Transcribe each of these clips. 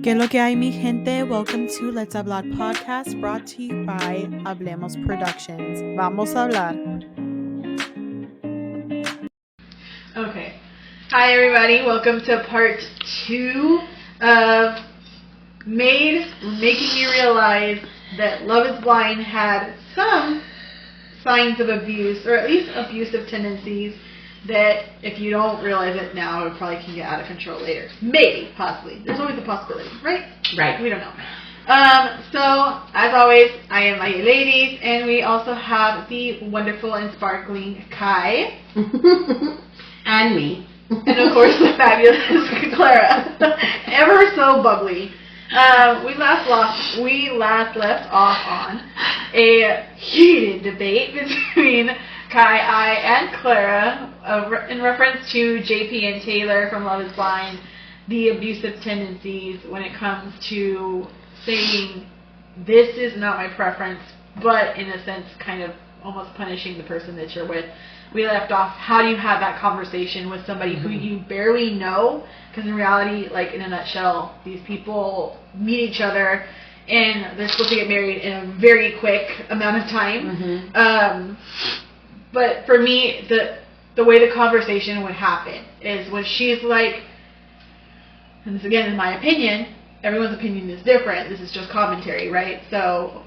¿Qué lo que hay, mi gente? Welcome to Let's Hablar podcast, brought to you by Hablemos Productions. Vamos a hablar. Okay. Hi, everybody. Welcome to part 2 of making you realize that Love is Blind had some signs of abuse, or at least abusive tendencies, that if you don't realize it now, it probably can get out of control later. Maybe, possibly. There's always a possibility, right? Right. We don't know. So, as always, I am my ladies, and we also have the wonderful and sparkling Kai. And me. And of course the fabulous Clara. Ever so bubbly. We last left off on a heated debate between Kai, I, and Clara in reference to JP and Taylor from Love is Blind, the abusive tendencies when it comes to saying, this is not my preference, but in a sense kind of almost punishing the person that you're with. We left off, how do you have that conversation with somebody who you barely know? Because in reality, like in a nutshell, these people meet each other and they're supposed to get married in a very quick amount of time. But for me, the way the conversation would happen is when she's like, and this again is my opinion, everyone's opinion is different, this is just commentary, right? So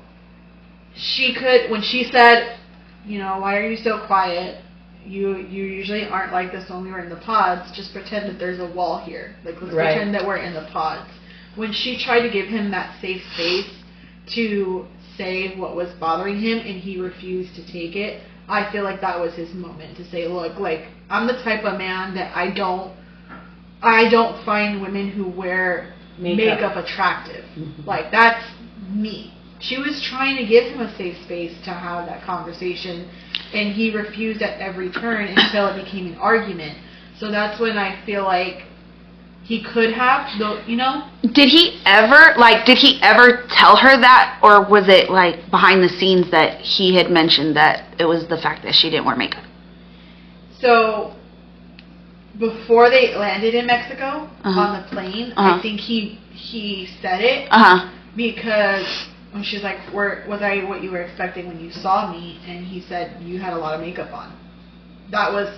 when she said, you know, why are you so quiet? You usually aren't like this when we were in the pods. Just pretend that there's a wall here. Like, let's pretend that we're in the pods. When she tried to give him that safe space to say what was bothering him and he refused to take it, I feel like that was his moment to say, look, like, I'm the type of man that I don't find women who wear makeup attractive. Like, that's me. She was trying to give him a safe space to have that conversation, and he refused at every turn until it became an argument. So that's when I feel like he could have, you know? Did he ever tell her that, or was it like behind the scenes that he had mentioned that it was the fact that she didn't wear makeup? So before they landed in Mexico on the plane, I think he said it because when she's like, was I what you were expecting when you saw me? And he said, you had a lot of makeup on. That was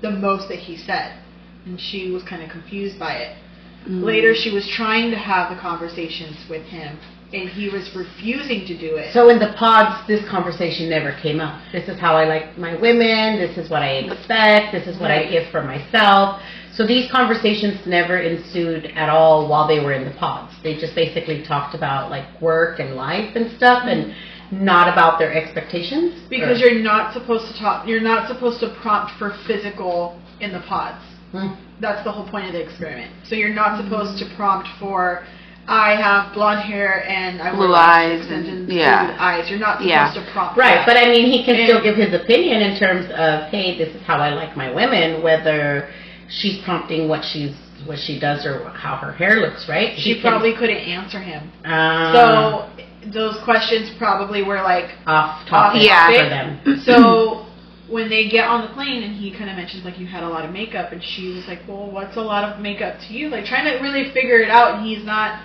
the most that he said. And she was kind of confused by it. Later, she was trying to have the conversations with him, and he was refusing to do it. So in the pods, this conversation never came up. This is how I like my women. This is what I expect. This is what I give for myself. So these conversations never ensued at all while they were in the pods. They just basically talked about like work and life and stuff, and not about their expectations. Because you're not supposed to talk. You're not supposed to prompt for physical in the pods. That's the whole point of the experiment. So you're not supposed to prompt for, I have blonde hair and I wear blue eyes and eyes. You're not supposed to prompt. Right, but I mean, he can still give his opinion in terms of, hey, this is how I like my women, whether she's prompting what she does or how her hair looks, right? She probably couldn't answer him. So those questions probably were like off topic for them. So when they get on the plane and he kind of mentions like you had a lot of makeup, and she was like, well, what's a lot of makeup to you? Like trying to really figure it out, and he's not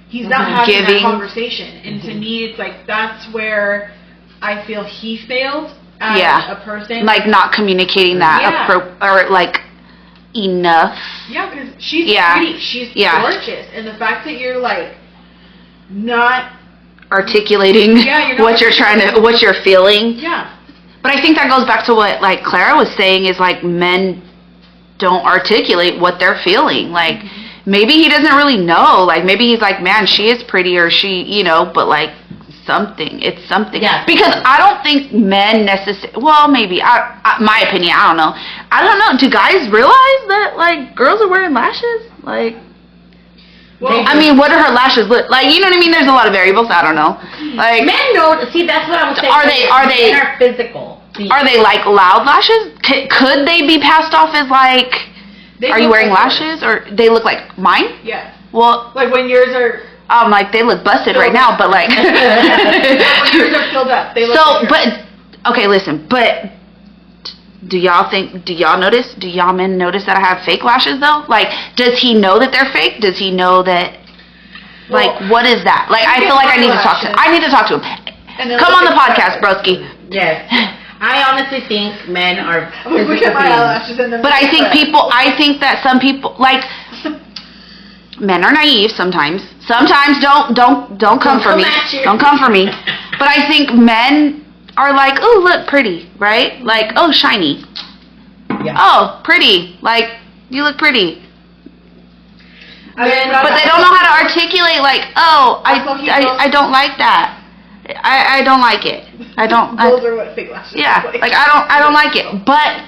having that conversation. And to me, it's like that's where I feel he failed as a person, like not communicating that or like enough. Yeah, because she's pretty, she's gorgeous, and the fact that you're like not articulating what you're feeling. Yeah. But I think that goes back to what like Clara was saying, is like men don't articulate what they're feeling. Like maybe he doesn't really know. Like maybe he's like, man, she is pretty, or she, you know, but like it's something. Yeah. Because I don't think men necessarily, well, maybe, my opinion, I don't know. Do guys realize that like girls are wearing lashes? Like, well, I mean, what do her lashes look like? You know what I mean? There's a lot of variables. I don't know. Like, men know. See, that's what I was saying. Are they men are physical? Are they like loud lashes? Could they be passed off as like? Are you wearing lashes, or they look like mine? Yeah. Well, like when yours are. Like they look busted right now, but like. When yours are filled up, they look. So, but okay, listen, but. Do y'all men notice that I have fake lashes though? Like, does he know that they're fake? Does he know that Like, what is that? Like, I feel like I need to talk to him. I need to talk to him. Come on the podcast, broski. Yes. I honestly think men are physical Look at my eyelashes and then But I think that some people, like, men are naive sometimes. Sometimes don't come for me. Don't come for me. But I think men are like, oh, look, pretty, right? Like, oh, shiny. Yeah. Oh, pretty. Like, you look pretty. I mean, But they don't know how to articulate, like, oh, I don't like that. I don't like it. Those are what fake lashes Yeah, look like I don't like it. But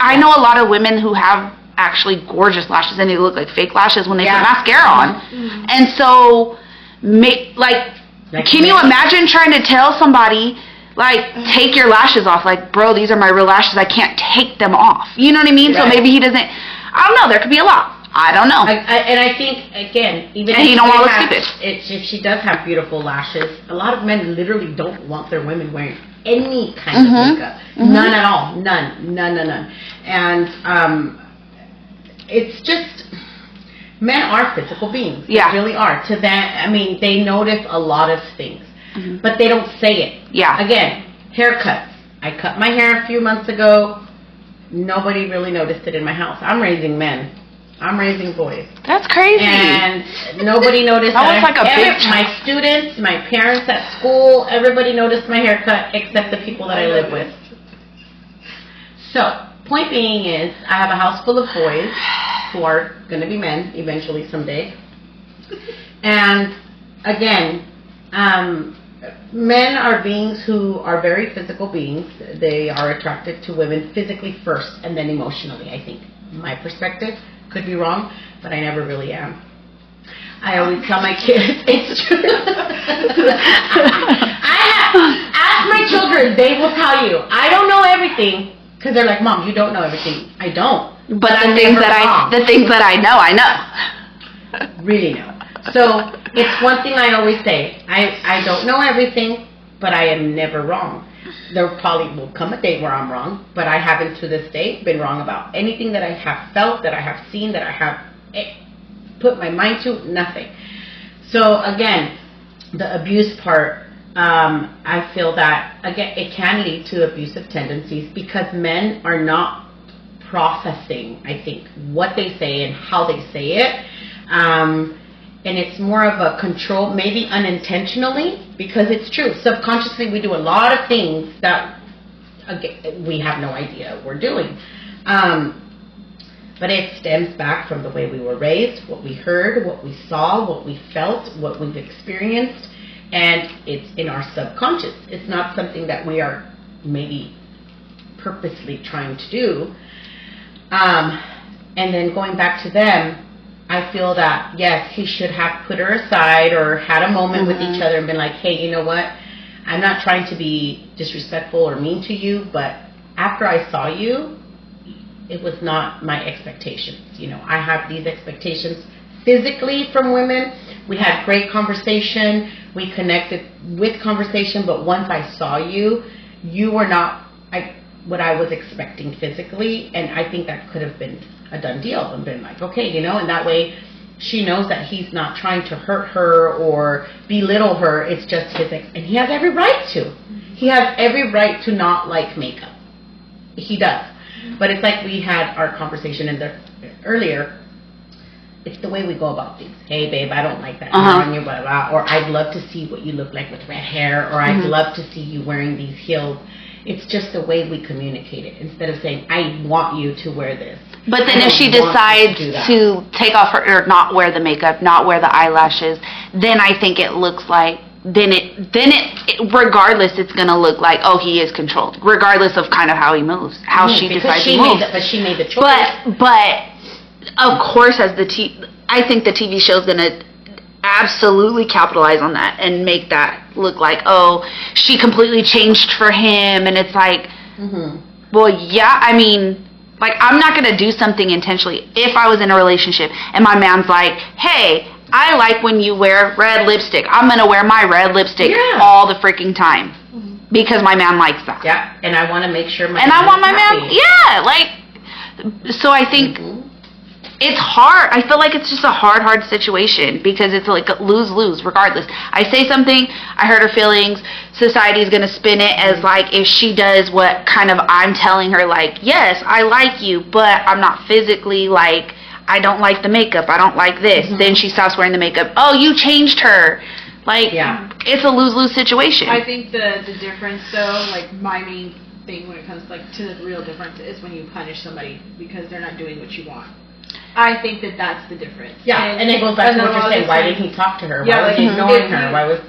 I know a lot of women who have actually gorgeous lashes and they look like fake lashes when they put mascara on. Mm-hmm. And so, can you imagine trying to tell somebody, like, take your lashes off? Like, bro, these are my real lashes. I can't take them off. You know what I mean? Right. So maybe he doesn't. I don't know. There could be a lot. I don't know. And I think, again, even And if he don't want to look have- stupid. if she does have beautiful lashes, a lot of men literally don't want their women wearing any kind of makeup. None at all. None. And it's just, men are physical beings. Yeah. They really are. To them, I mean, they notice a lot of things, but they don't say it. Yeah. Again, haircuts. I cut my hair a few months ago. Nobody really noticed it in my house. I'm raising men. I'm raising boys. That's crazy. And nobody noticed That was like a big my students, my parents at school, everybody noticed my haircut except the people that I live with. So, point being is, I have a house full of boys who are going to be men eventually someday. And again, men are beings who are very physical beings. They are attracted to women physically first and then emotionally, I think. My perspective. Could be wrong, but I never really am. I always tell my kids, it's true. Ask my children, they will tell you. I don't know everything, because they're like, Mom, you don't know everything. I don't. But the things that I know. Really know. So, it's one thing I always say. I don't know everything, but I am never wrong. There probably will come a day where I'm wrong, but I haven't to this day been wrong about anything that I have felt, that I have seen, that I have put my mind to, nothing. So again, the abuse part, I feel that, again, it can lead to abusive tendencies because men are not processing, I think, what they say and how they say it. And it's more of a control, maybe unintentionally, because it's true. Subconsciously, we do a lot of things that, again, we have no idea we're doing. But it stems back from the way we were raised, what we heard, what we saw, what we felt, what we've experienced, and it's in our subconscious. It's not something that we are maybe purposely trying to do. And then going back to them, I feel that, yes, he should have put her aside or had a moment with each other and been like, hey, you know what? I'm not trying to be disrespectful or mean to you, but after I saw you, it was not my expectations. You know, I have these expectations physically from women. We had great conversation. We connected with conversation, but once I saw you, you were not what I was expecting physically, and I think that could have been a done deal and been like, okay, you know, and that way she knows that he's not trying to hurt her or belittle her. It's just his and he has every right to. He has every right to not like makeup. He does. But it's like we had our conversation earlier. It's the way we go about things. Hey, babe, I don't like that hair on you, blah, blah, or I'd love to see what you look like with red hair, or I'd love to see you wearing these heels. It's just the way we communicate it. Instead of saying, I want you to wear this. But then if she decides to take off or not wear the makeup, not wear the eyelashes, then I think it looks like, then it regardless, it's going to look like, oh, he is controlled. Regardless of kind of how he moves, how she decides to move. But she made the choice. But of course, I think the TV show is going to absolutely capitalize on that and make that look like, oh, she completely changed for him, and it's like, well, yeah, I mean, like, I'm not going to do something intentionally. If I was in a relationship and my man's like, hey, I like when you wear red lipstick, I'm going to wear my red lipstick all the freaking time because my man likes that. Yeah, and I want to make sure I want my man, like, so I think it's hard. I feel like it's just a hard situation because it's like lose-lose regardless. I say something, I hurt her feelings, society's going to spin it as like if she does what kind of I'm telling her, like, yes, I like you, but I'm not physically, like, I don't like the makeup, I don't like this. Then she stops wearing the makeup. Oh, you changed her. Like, it's a lose-lose situation. I think the difference, though, like, my main thing when it comes like to the real difference is when you punish somebody because they're not doing what you want. I think that's the difference. Yeah, and it goes back to what you're saying. Why did he talk to her? Yeah, why was he ignoring her? Why was...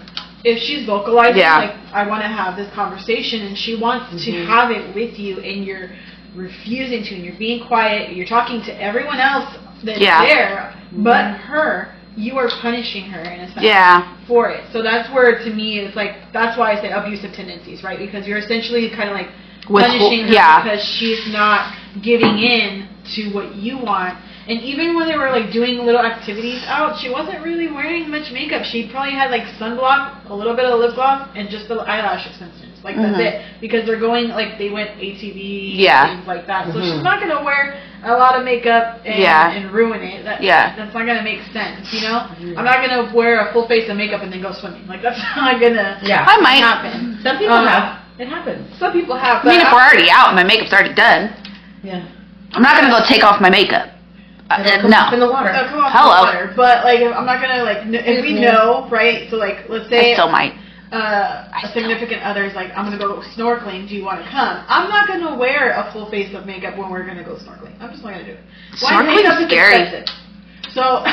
If she's vocalizing, like, I want to have this conversation, and she wants to have it with you, and you're refusing to, and you're being quiet, you're talking to everyone else that's there, but her, you are punishing her in a sense for it. So that's where, to me, it's like, that's why I say abusive tendencies, right? Because you're essentially kind of like punishing her because she's not giving in to what you want. And even when they were like doing little activities out, she wasn't really wearing much makeup. She probably had like sunblock, a little bit of lip gloss, and just the eyelash extensions. Like that's it. Because they're going, like, they went ATV, things like that. So she's not gonna wear a lot of makeup and ruin it. That's not gonna make sense, you know? I'm not gonna wear a full face of makeup and then go swimming. Like, that's not gonna I might happen. Some people have. It happens. Some people have. I mean, if we're already out and my makeup's already done, I'm not gonna go take off my makeup. Up in the water. Come off in the water. But, like, I'm not gonna, like, if we know, right? So, like, let's say I still might. A significant other's like, I'm gonna go snorkeling. Do you want to come? I'm not gonna wear a full face of makeup when we're gonna go snorkeling. I'm just not gonna do it. Snorkeling is scary. Expensive. So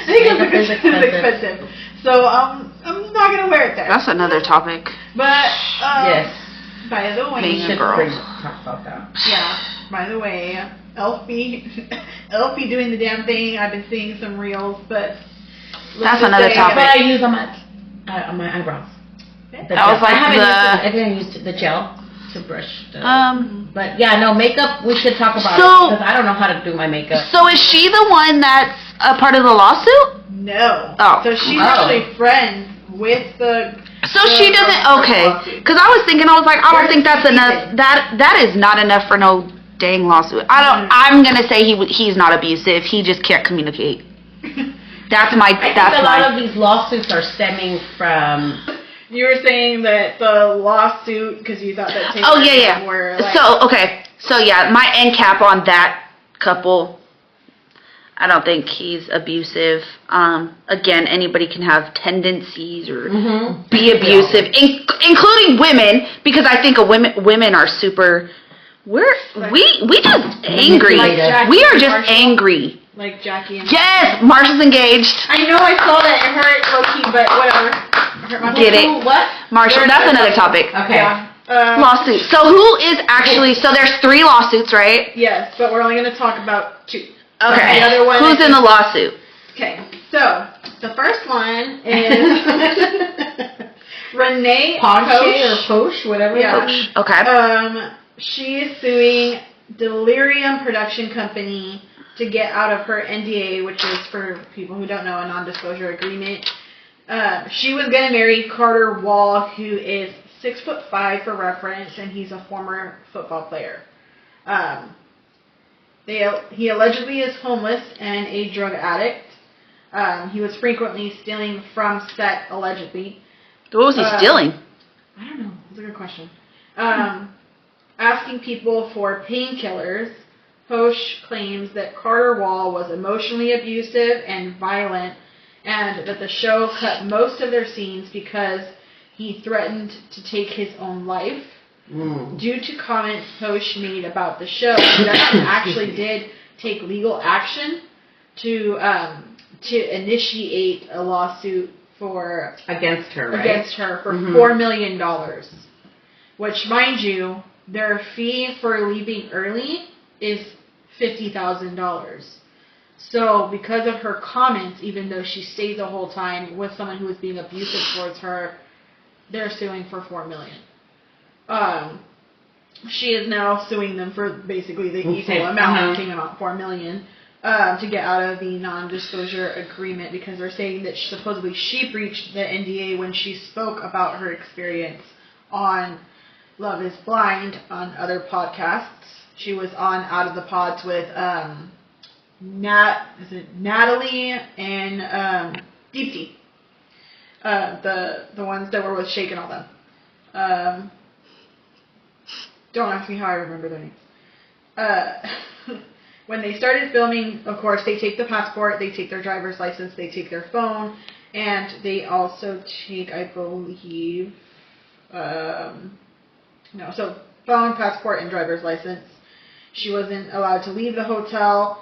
makeup is expensive. So I'm not gonna wear it there. That's another topic. But by the way, being a girl. Talk about that. Yeah. By the way, LP doing the damn thing. I've been seeing some reels, but that's another topic. But I use on my eyebrows. That was like I didn't use the gel to brush. But yeah, no, makeup. We should talk about it because I don't know how to do my makeup. So is she the one that's a part of the lawsuit? No. Oh. So she's actually friends with the. So she doesn't. Okay. Because I was thinking, I was like, I don't think that's enough. That is not enough for no dang lawsuit. I'm gonna say he's not abusive. He just can't communicate. That's my. I think a lot of these lawsuits are stemming from. You were saying that the lawsuit because you thought that. Were like, So my end cap on that couple. I don't think he's abusive. Again, anybody can have tendencies or be abusive, including women, because I think women are super. We just angry. Like we are just angry. Like Jackie and yes, Marsha's engaged. I know I saw that. It hurt low-key, but whatever. Get it? What? Marsha, that's another topic. Okay. Yeah. Lawsuit. So who is actually, so there's 3 lawsuits, right? Yes, but we're only going to talk about 2. Okay. The other one who's in the lawsuit? Okay. So, the first one is Renee Posh, whatever. Yeah. Posh. Okay. She is suing Delirium Production Company to get out of her NDA, which is, for people who don't know, a non-disclosure agreement. She was going to marry Carter Wall, who is 6'5" for reference, and he's a former football player. He allegedly is homeless and a drug addict. He was frequently stealing from set, allegedly. What was he stealing? I don't know. That's a good question. Asking people for painkillers. Posh claims that Carter Wall was emotionally abusive and violent, and that the show cut most of their scenes because he threatened to take his own life. Due to comments Posh made about the show, production actually did take legal action to initiate a lawsuit against her for $4 million. Which, mind you, their fee for leaving early is $50,000. So, because of her comments, even though she stayed the whole time with someone who was being abusive towards her, they're suing for $4 million. She is now suing them for basically the equal amount, same amount, $4 million, to get out of the non-disclosure agreement because they're saying that supposedly she breached the NDA when she spoke about her experience on Love is Blind on other podcasts. She was on Out of the Pods with Natalie and Deepti. The ones that were with Shake and all them. Don't ask me how I remember their names. When they started filming, of course, they take the passport, they take their driver's license, they take their phone, and they also take, I believe, so phone, passport, and driver's license. She wasn't allowed to leave the hotel.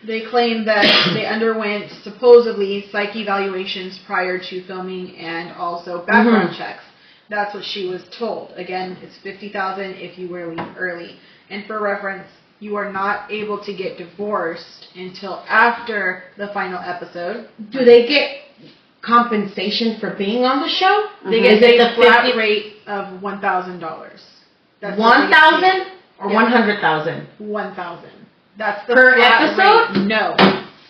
They claim that they underwent supposedly psych evaluations prior to filming and also background checks. That's what she was told. Again, it's $50,000 if you were to leave early. And for reference, you are not able to get divorced until after the final episode. Do they get compensation for being on the show? They get a flat rate of $1,000. $1,000 or $100,000? $1,000. That's the per flat episode? Rate. No,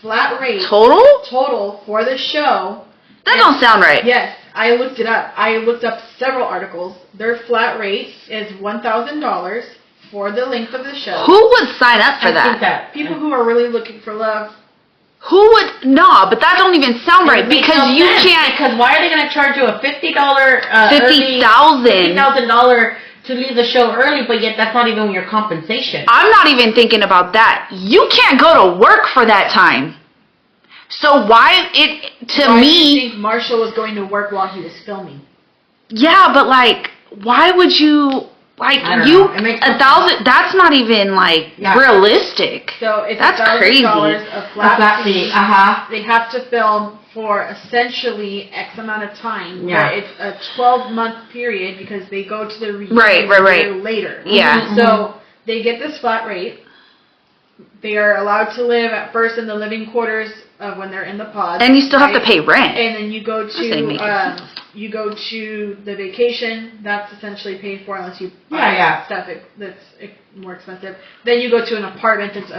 flat rate Total for the show. That don't sound right. Yes, I looked it up. I looked up several articles. Their flat rate is $1,000 for the length of the show. Who would sign up for that? People who are really looking for love. Who would? No, but that don't even sound right because you can't. Because why are they going to charge you a $50,000 to leave the show early, but yet that's not even your compensation? I'm not even thinking about that. You can't go to work for that time. So why it to why me? Do you think Marshall was going to work while he was filming? Yeah, but like, why would you? Like you, $1,000. That's not even like realistic. So it's that's crazy. A flat fee. They have to film for essentially X amount of time. Yeah. It's a 12-month period because they go to the reunion later. Yeah. So they get this flat rate. They are allowed to live at first in the living quarters when they're in the pod. And you still have to pay rent. And then you go to the vacation. That's essentially paid for unless you buy stuff that's more expensive. Then you go to an apartment that's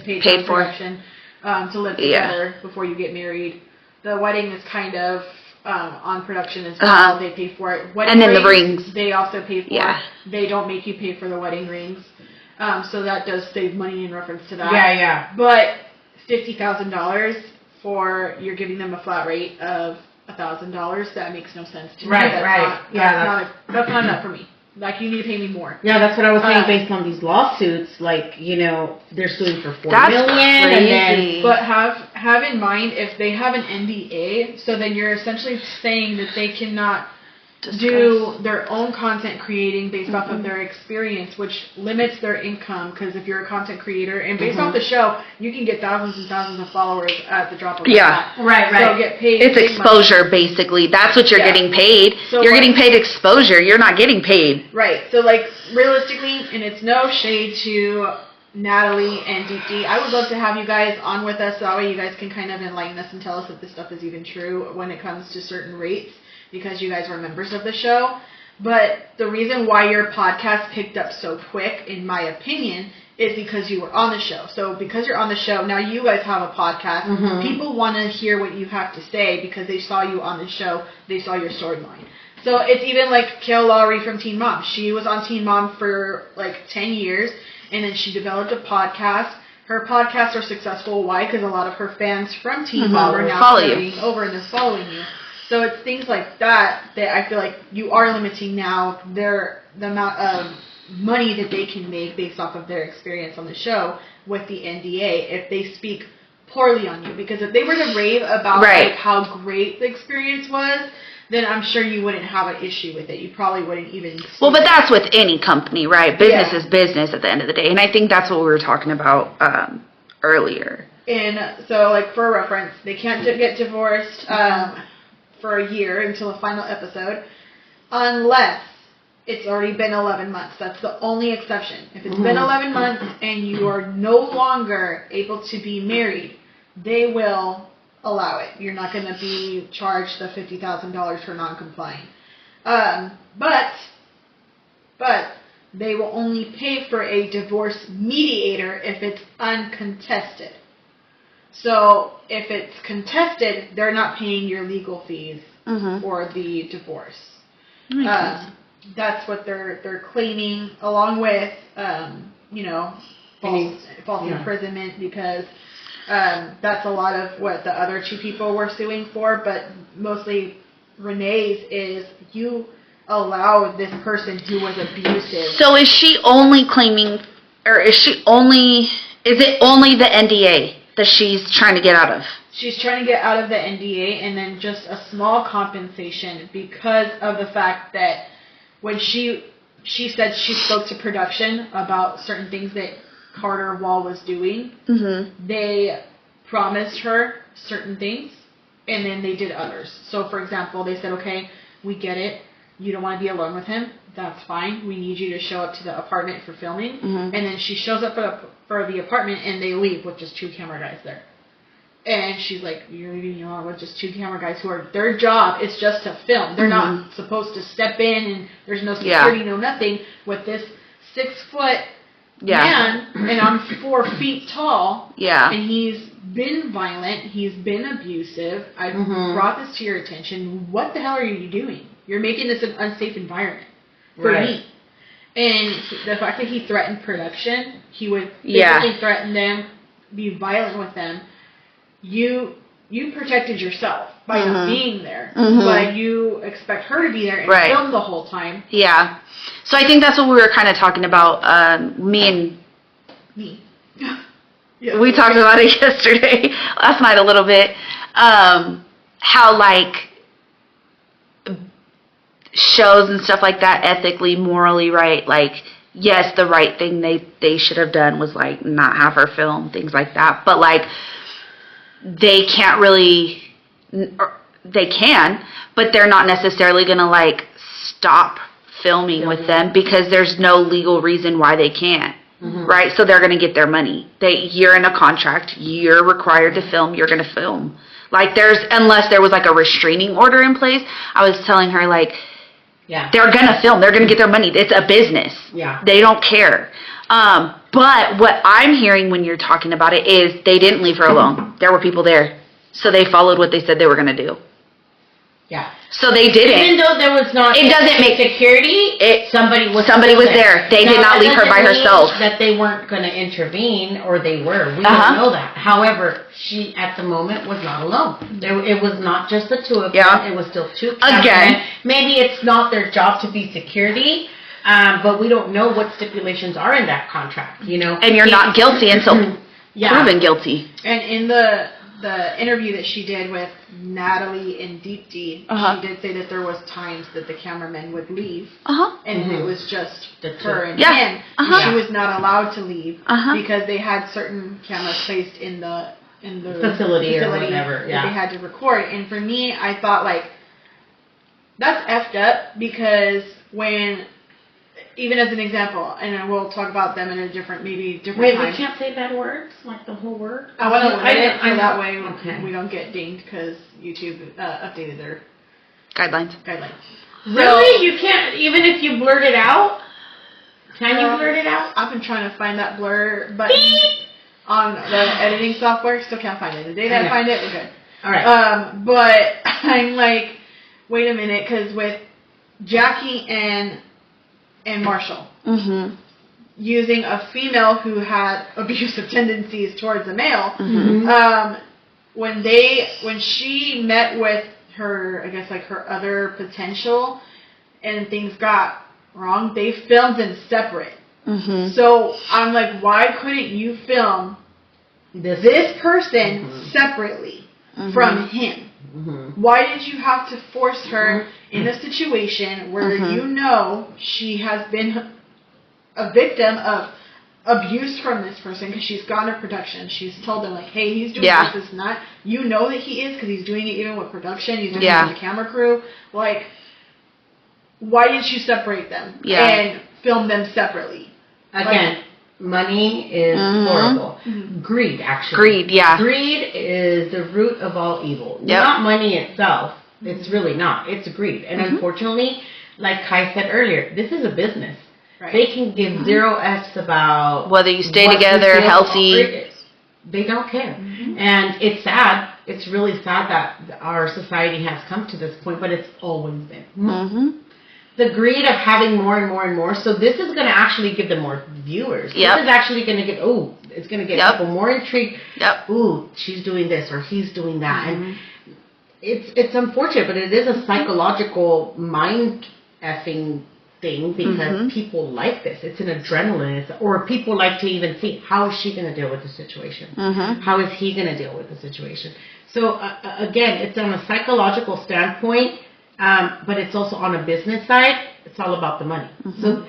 paid for production to live together before you get married. The wedding is kind of on production as well. They pay for it. Wedding and then rings, the rings. They also pay for. They don't make you pay for the wedding rings. So that does save money in reference to that. Yeah. But $50,000 for you're giving them a flat rate of $1,000. That makes no sense to me. That's not enough for me. Like, you need to pay me more. Yeah, that's what I was saying. Based on these lawsuits, like, you know, they're suing for $4 million. Crazy. But have in mind, if they have an NDA, so then you're essentially saying that they cannot do their own content creating based off of their experience, which limits their income. Because if you're a content creator and based off the show, you can get thousands and thousands of followers at the drop of a hat. Right. So get paid. It's exposure, basically. That's what you're getting paid. So you're getting paid exposure. You're not getting paid. Right. So, like, realistically, and it's no shade to Natalie and Deepti, I would love to have you guys on with us. So that way you guys can kind of enlighten us and tell us if this stuff is even true when it comes to certain rates, because you guys were members of the show. But the reason why your podcast picked up so quick, in my opinion, is because you were on the show. So because you're on the show, now you guys have a podcast. People want to hear what you have to say because they saw you on the show. They saw your storyline. So it's even like Kale Lowry from Teen Mom. She was on Teen Mom for like 10 years, and then she developed a podcast. Her podcasts are successful. Why? Because a lot of her fans from Teen Mom are now coming over and they're following you. So it's things like that I feel like you are limiting now the amount of money that they can make based off of their experience on the show with the NDA if they speak poorly on you. Because if they were to rave about like how great the experience was, then I'm sure you wouldn't have an issue with it. You probably wouldn't even... Well, but that's with any company, right? Business is business at the end of the day. And I think that's what we were talking about earlier. And so, like, for reference, they can't get divorced for a year until the final episode unless it's already been 11 months. That's the only exception. If it's been 11 months and you are no longer able to be married, they will allow it. You're not going to be charged the $50,000 for non-complying. But they will only pay for a divorce mediator if it's uncontested. So if it's contested, they're not paying your legal fees for the divorce. That's what they're claiming, along with false imprisonment, because that's a lot of what the other two people were suing for, but mostly Renee's is you allowed this person who was abusive. So is she only claiming, or is it only the NDA that she's trying to get out of? She's trying to get out of the NDA and then just a small compensation because of the fact that when she said she spoke to production about certain things that Carter Wall was doing, they promised her certain things and then they did others. So, for example, they said, okay, we get it. You don't want to be alone with him. That's fine. We need you to show up to the apartment for filming. And then she shows up for the apartment and they leave with just 2 camera guys there. And she's like, you're leaving me alone with just 2 camera guys who are, their job is just to film. They're not supposed to step in and there's no security, no nothing, with this 6-foot man and I'm 4 feet tall. And he's been violent. He's been abusive. I've brought this to your attention. What the hell are you doing? You're making this an unsafe environment for me. And the fact that he threatened production, he would physically threaten them, be violent with them. You protected yourself by not being there, but you expect her to be there and film the whole time. Yeah. So I think that's what we were kind of talking about, me. We talked about it yesterday, last night a little bit, how, like, shows and stuff like that, ethically, morally right, like, yes, the right thing they should have done was, like, not have her film, things like that, but, like, they can't really, they can, but they're not necessarily going to, like, stop filming with them because there's no legal reason why they can't, right? So they're going to get their money. You're in a contract, you're required to film, you're going to film. Like, unless there was, like, a restraining order in place, I was telling her, like, they're going to film. They're going to get their money. It's a business. They don't care. But what I'm hearing when you're talking about it is they didn't leave her alone. There were people there. So they followed what they said they were going to do. So they didn't. Even though there was not security, somebody was there. They did not leave her by herself. That they weren't going to intervene, or they were. We don't know that. However, she at the moment was not alone. It was not just the 2 of them. It was still 2 cameramen. Maybe it's not their job to be security, but we don't know what stipulations are in that contract. And you're not guilty until proven guilty. And in the interview that she did with Natalie and Deepti, she did say that there was times that the cameramen would leave, and it was just her and him. She was not allowed to leave because they had certain cameras placed in the facility or whatever. That they had to record. And for me, I thought, like, that's effed up, because when, even as an example, and we'll talk about them in a different time. Wait, we can't say bad words? Like the whole word? I want to limit it so that way we don't get dinged, because YouTube updated their guidelines. Really? You can't, even if you blurt it out? Can you blurt it out? I've been trying to find that blur button on the editing software. Still can't find it. The day that I find it, we're good. All right. But I'm like, wait a minute, because with Jackie and Marshall, using a female who had abusive tendencies towards a male, when she met with her, I guess, like, her other potential, and things got wrong, they filmed them separate. So I'm like, why couldn't you film this person separately from him? Why did you have to force her in a situation where you know she has been a victim of abuse from this person, because she's gone to production. She's told them, like, hey, he's doing this and that. You know that he is, because he's doing it even with production. He's doing it with the camera crew. Like, why didn't you separate them and film them separately? Again, money is horrible. Greed, actually. Greed is the root of all evil. Not money itself. It's really not. It's greed. And unfortunately, like Kai said earlier, this is a business. They can give zero F's about whether you stay together, healthy. They don't care. And it's sad. It's really sad that our society has come to this point, but it's always been. the greed of having more and more and more. So this is going to actually give them more viewers. Yep. This is actually going to get, it's going to get Yep. people more intrigued. Yep. Ooh, she's doing this or he's doing that. And it's unfortunate, but it is a psychological mind effing thing because people like this. It's an adrenaline. Or people like to even see, how is she going to deal with the situation? How is he going to deal with the situation? So again, it's on a psychological standpoint. But it's also on a business side. It's all about the money. So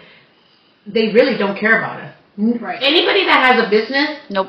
they really don't care about us. Right. Anybody that has a business, Nope.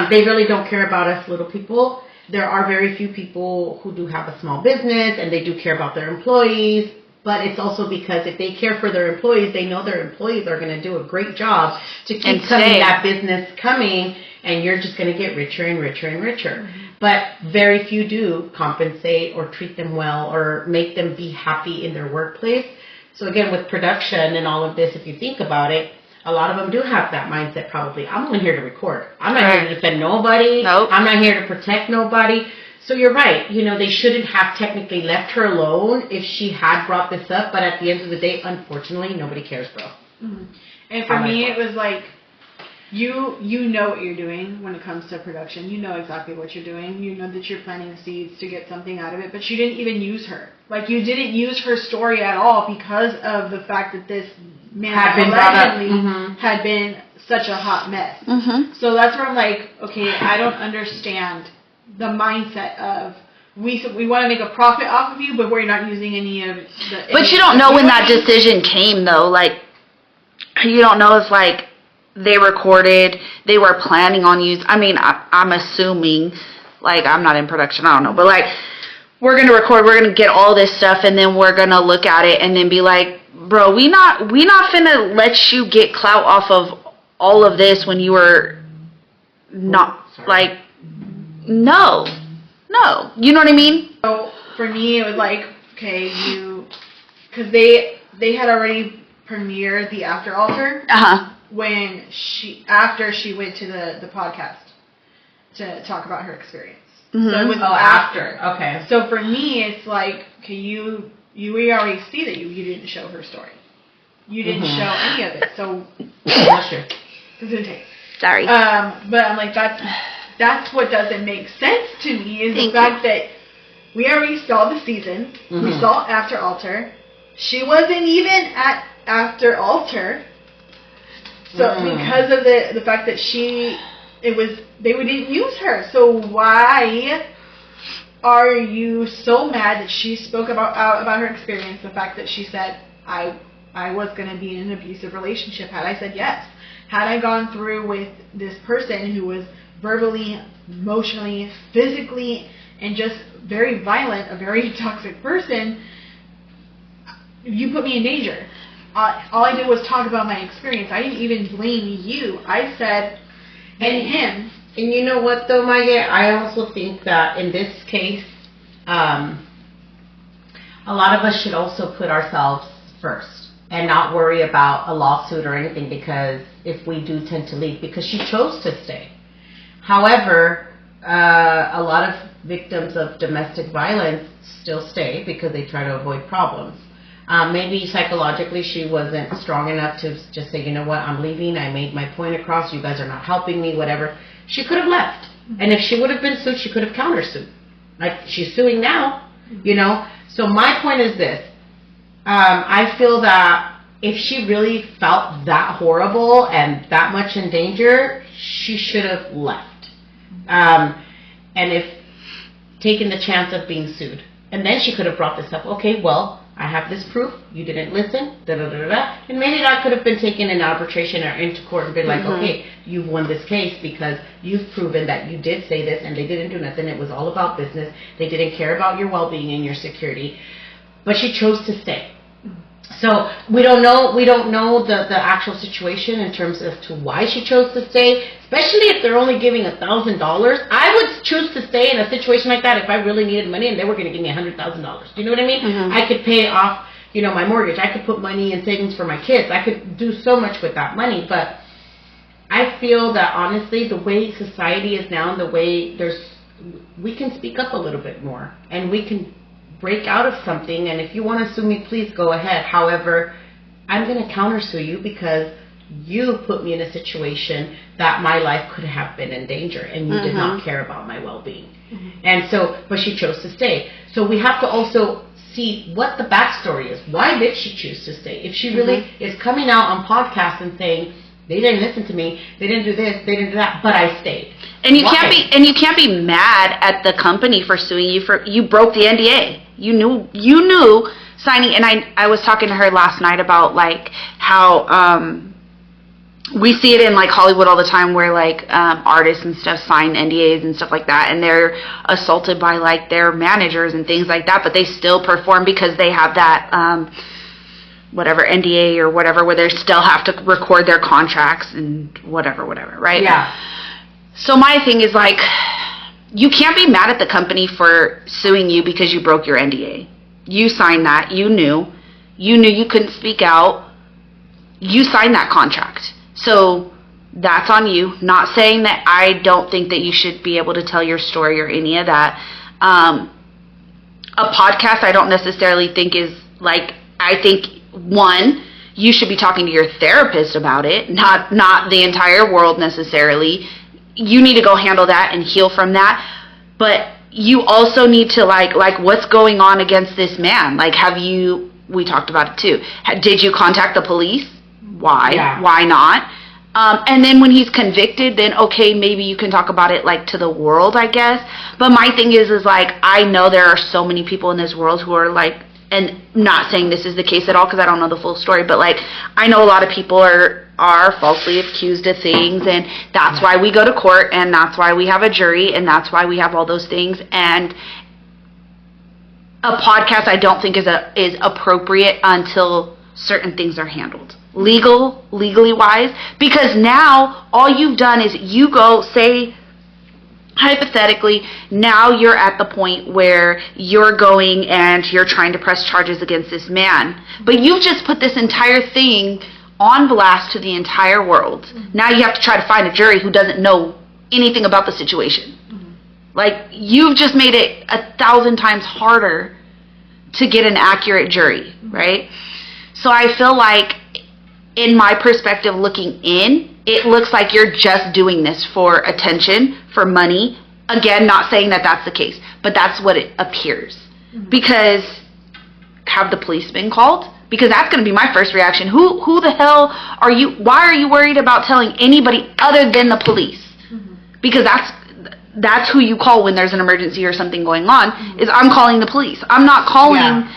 they really don't care about us little people. There are very few people who do have a small business and they do care about their employees. But it's also because if they care for their employees, they know their employees are going to do a great job to keep that business coming, and you're just going to get richer and richer and richer. But very few do compensate or treat them well or make them be happy in their workplace. So again, with production and all of this, if you think about it, a lot of them do have that mindset probably. I'm only here to record. I'm not here to defend nobody. Nope. I'm not here to protect nobody. So you're right. They shouldn't have technically left her alone if she had brought this up. But at the end of the day, unfortunately, nobody cares, bro. And for me, it was like, you know what you're doing when it comes to production. You know exactly what you're doing. You know that you're planting seeds to get something out of it. But you didn't even use her. Like, you didn't use her story at all because of the fact that this man allegedly had been such a hot mess. So that's where I'm like, okay, I don't understand the mindset of we want to make a profit off of you, but we're not using any of the... But you don't know when that decision came, though. Like, you don't know if, like, they recorded, they were planning on using... I mean, I'm assuming, like, I'm not in production, I don't know. But, like, we're going to record, we're going to get all this stuff, and then we're going to look at it and then be like, bro, we not finna let you get clout off of all of this when you were not, like... No. You know what I mean? So for me, it was like, okay, because they had already premiered the After Altar when after she went to the podcast to talk about her experience. So it was after. Okay. So for me, it's like, okay, we already see that you didn't show her story. You didn't show any of it. So That's true. Sorry. But I'm like, that's what doesn't make sense to me is the fact that we already saw the season. We saw After Altar. She wasn't even at After Altar. So because of the fact that they didn't use her. So why are you so mad that she spoke about her experience? The fact that she said, I was going to be in an abusive relationship. Had I said yes. Had I gone through with this person who was verbally, emotionally, physically, and just very violent, a very toxic person, you put me in danger. All I did was talk about my experience. I didn't even blame you. I said, and him. And you know what, though, Maya? I also think that in this case, a lot of us should also put ourselves first and not worry about a lawsuit or anything, because if we do tend to leave, because she chose to stay. However, a lot of victims of domestic violence still stay because they try to avoid problems. Maybe psychologically she wasn't strong enough to just say, you know what, I'm leaving, I made my point across, you guys are not helping me, whatever. She could have left. And if she would have been sued, she could have countersued. Like, she's suing now, So my point is this. I feel that if she really felt that horrible and that much in danger, she should have left. And if taken the chance of being sued. And then she could have brought this up. Okay, well, I have this proof. You didn't listen. And maybe that could have been taken in arbitration or into court and been like, okay, you've won this case because you've proven that you did say this and they didn't do nothing. It was all about business. They didn't care about your well-being and your security. But she chose to stay. So we don't know the actual situation in terms of to why she chose to stay, especially if they're only giving $1,000. I would choose to stay in a situation like that if I really needed money and they were going to give me $100,000. Do you know what I mean? I could pay off, my mortgage. I could put money in savings for my kids. I could do so much with that money. But I feel that honestly, the way society is now, and the way we can speak up a little bit more, and we can break out of something, and if you want to sue me, please go ahead. However, I'm going to countersue you because you put me in a situation that my life could have been in danger, and you did not care about my well-being. And so, but she chose to stay. So we have to also see what the backstory is. Why did she choose to stay? If she really is coming out on podcasts and saying, they didn't listen to me, they didn't do this, they didn't do that, but I stayed. And you can't be mad at the company for suing you for you broke the NDA. You knew signing, and I was talking to her last night about like how we see it in like Hollywood all the time where like artists and stuff sign NDAs and stuff like that, and they're assaulted by like their managers and things like that, but they still perform because they have that whatever NDA or whatever, where they still have to record their contracts and whatever, right? Yeah. So my thing is like, you can't be mad at the company for suing you because you broke your NDA. You signed that. You knew you couldn't speak out. You signed that contract. So that's on you. Not saying that I don't think that you should be able to tell your story or any of that. A podcast I don't necessarily think is like, I think, one, you should be talking to your therapist about it, not the entire world necessarily. You need to go handle that and heal from that. But you also need to like what's going on against this man? Like, we talked about it too. Did you contact the police? Why? Yeah. Why not? And then when he's convicted, then okay, maybe you can talk about it like to the world, I guess. But my thing is like, I know there are so many people in this world who are like, and not saying this is the case at all because I don't know the full story, but like I know a lot of people are falsely accused of things, and that's why we go to court, and that's why we have a jury, and that's why we have all those things. And a podcast I don't think is appropriate until certain things are handled legally wise, because now all you've done is you go say, hypothetically, now you're at the point where you're going and you're trying to press charges against this man. But you've just put this entire thing on blast to the entire world. Now you have to try to find a jury who doesn't know anything about the situation. Like, you've just made it 1,000 times harder to get an accurate jury, right? So I feel like, in my perspective looking in, it looks like you're just doing this for attention, for money. Again, not saying that that's the case, but that's what it appears. Because have the police been called? Because that's going to be my first reaction. Who the hell are you? Why are you worried about telling anybody other than the police? Because that's who you call when there's an emergency or something going on, is I'm calling the police. I'm not calling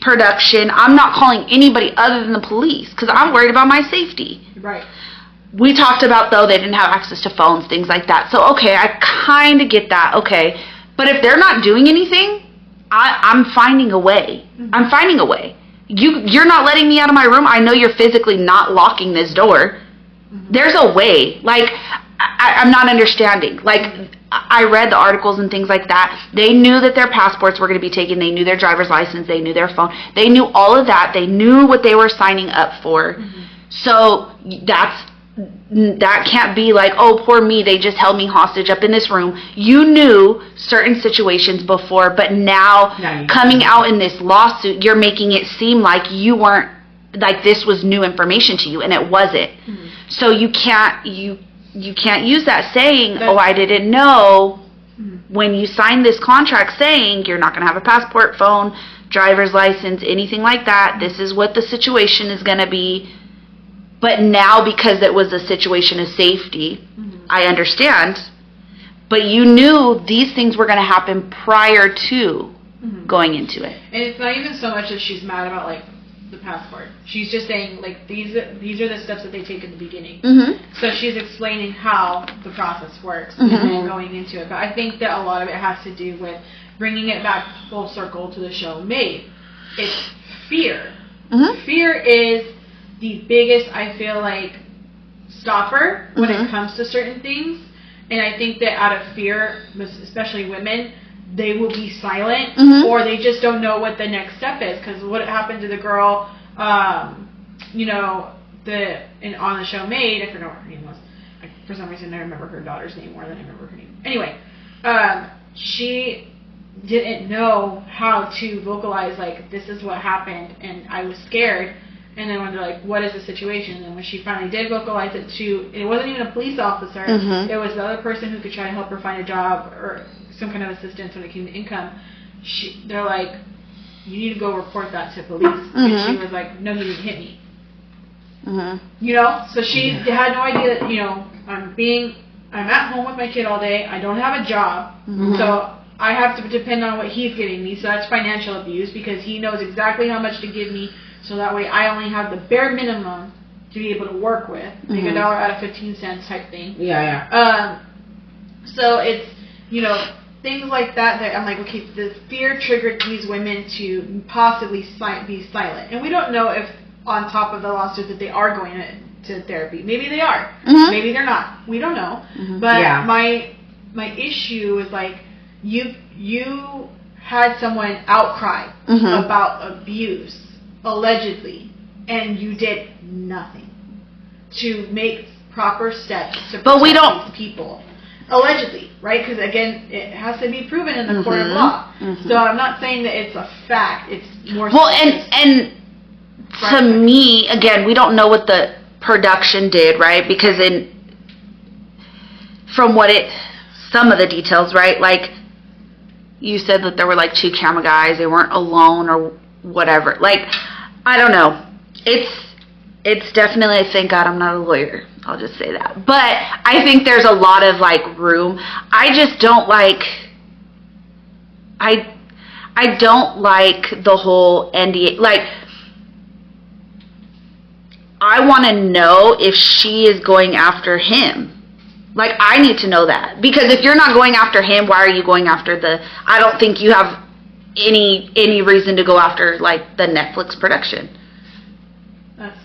production. I'm not calling anybody other than the police because I'm worried about my safety. Right. We talked about, though, they didn't have access to phones, things like that. So, okay, I kind of get that. Okay. But if they're not doing anything, I'm finding a way. I'm finding a way. You're not letting me out of my room. I know you're physically not locking this door. There's a way. Like, I'm not understanding. Like, I read the articles and things like that. They knew that their passports were going to be taken. They knew their driver's license. They knew their phone. They knew all of that. They knew what they were signing up for. So that can't be like, oh, poor me, they just held me hostage up in this room. You knew certain situations before, but now coming out in this lawsuit, you're making it seem like you weren't, like this was new information to you, and it wasn't. So you can't use that saying, oh, I didn't know, when you signed this contract saying you're not going to have a passport, phone, driver's license, anything like that. This is what the situation is going to be. But now, because it was a situation of safety, I understand. But you knew these things were going to happen prior to going into it. And it's not even so much that she's mad about, like, the passport. She's just saying, like, these are the steps that they take in the beginning. So she's explaining how the process works and then going into it. But I think that a lot of it has to do with bringing it back full circle to the show Made. It's fear. Fear is the biggest, I feel like, stopper when it comes to certain things. And I think that out of fear, especially women, they will be silent or they just don't know what the next step is. Because what happened to the girl, you know, on the show Made, I forgot what her name was. For some reason, I remember her daughter's name more than I remember her name. Anyway, she didn't know how to vocalize, like, this is what happened, and I was scared. And then when they're like, what is the situation? And when she finally did vocalize it to, it wasn't even a police officer, it was the other person who could try to help her find a job or some kind of assistance when it came to income. They're like, you need to go report that to police. And she was like, no, he didn't hit me. You know? So she had no idea that, you know, I'm at home with my kid all day. I don't have a job. So I have to depend on what he's giving me. So that's financial abuse because he knows exactly how much to give me. So that way I only have the bare minimum to be able to work with. Like $1 out of 15 cents type thing. So it's, you know, things like that I'm like, okay, the fear triggered these women to possibly be silent. And we don't know if on top of the lawsuit that they are going to therapy. Maybe they are. Maybe they're not. We don't know. But my issue is like, you had someone outcry about abuse, allegedly, and you did nothing to make proper steps to protect these people. Allegedly, right? Because again, it has to be proven in the court of law. So I'm not saying that it's a fact. It's more. Well, and to me, again, we don't know what the production did, right? Because some of the details, right? Like you said that there were like 2 camera guys. They weren't alone or whatever. Like, I don't know. It's definitely, thank God I'm not a lawyer. I'll just say that. But I think there's a lot of like room. I just don't like, I don't like the whole NDA. Like, I want to know if she is going after him. Like, I need to know that. Because if you're not going after him, why are you going after I don't think you have any reason to go after, like, the Netflix production. That's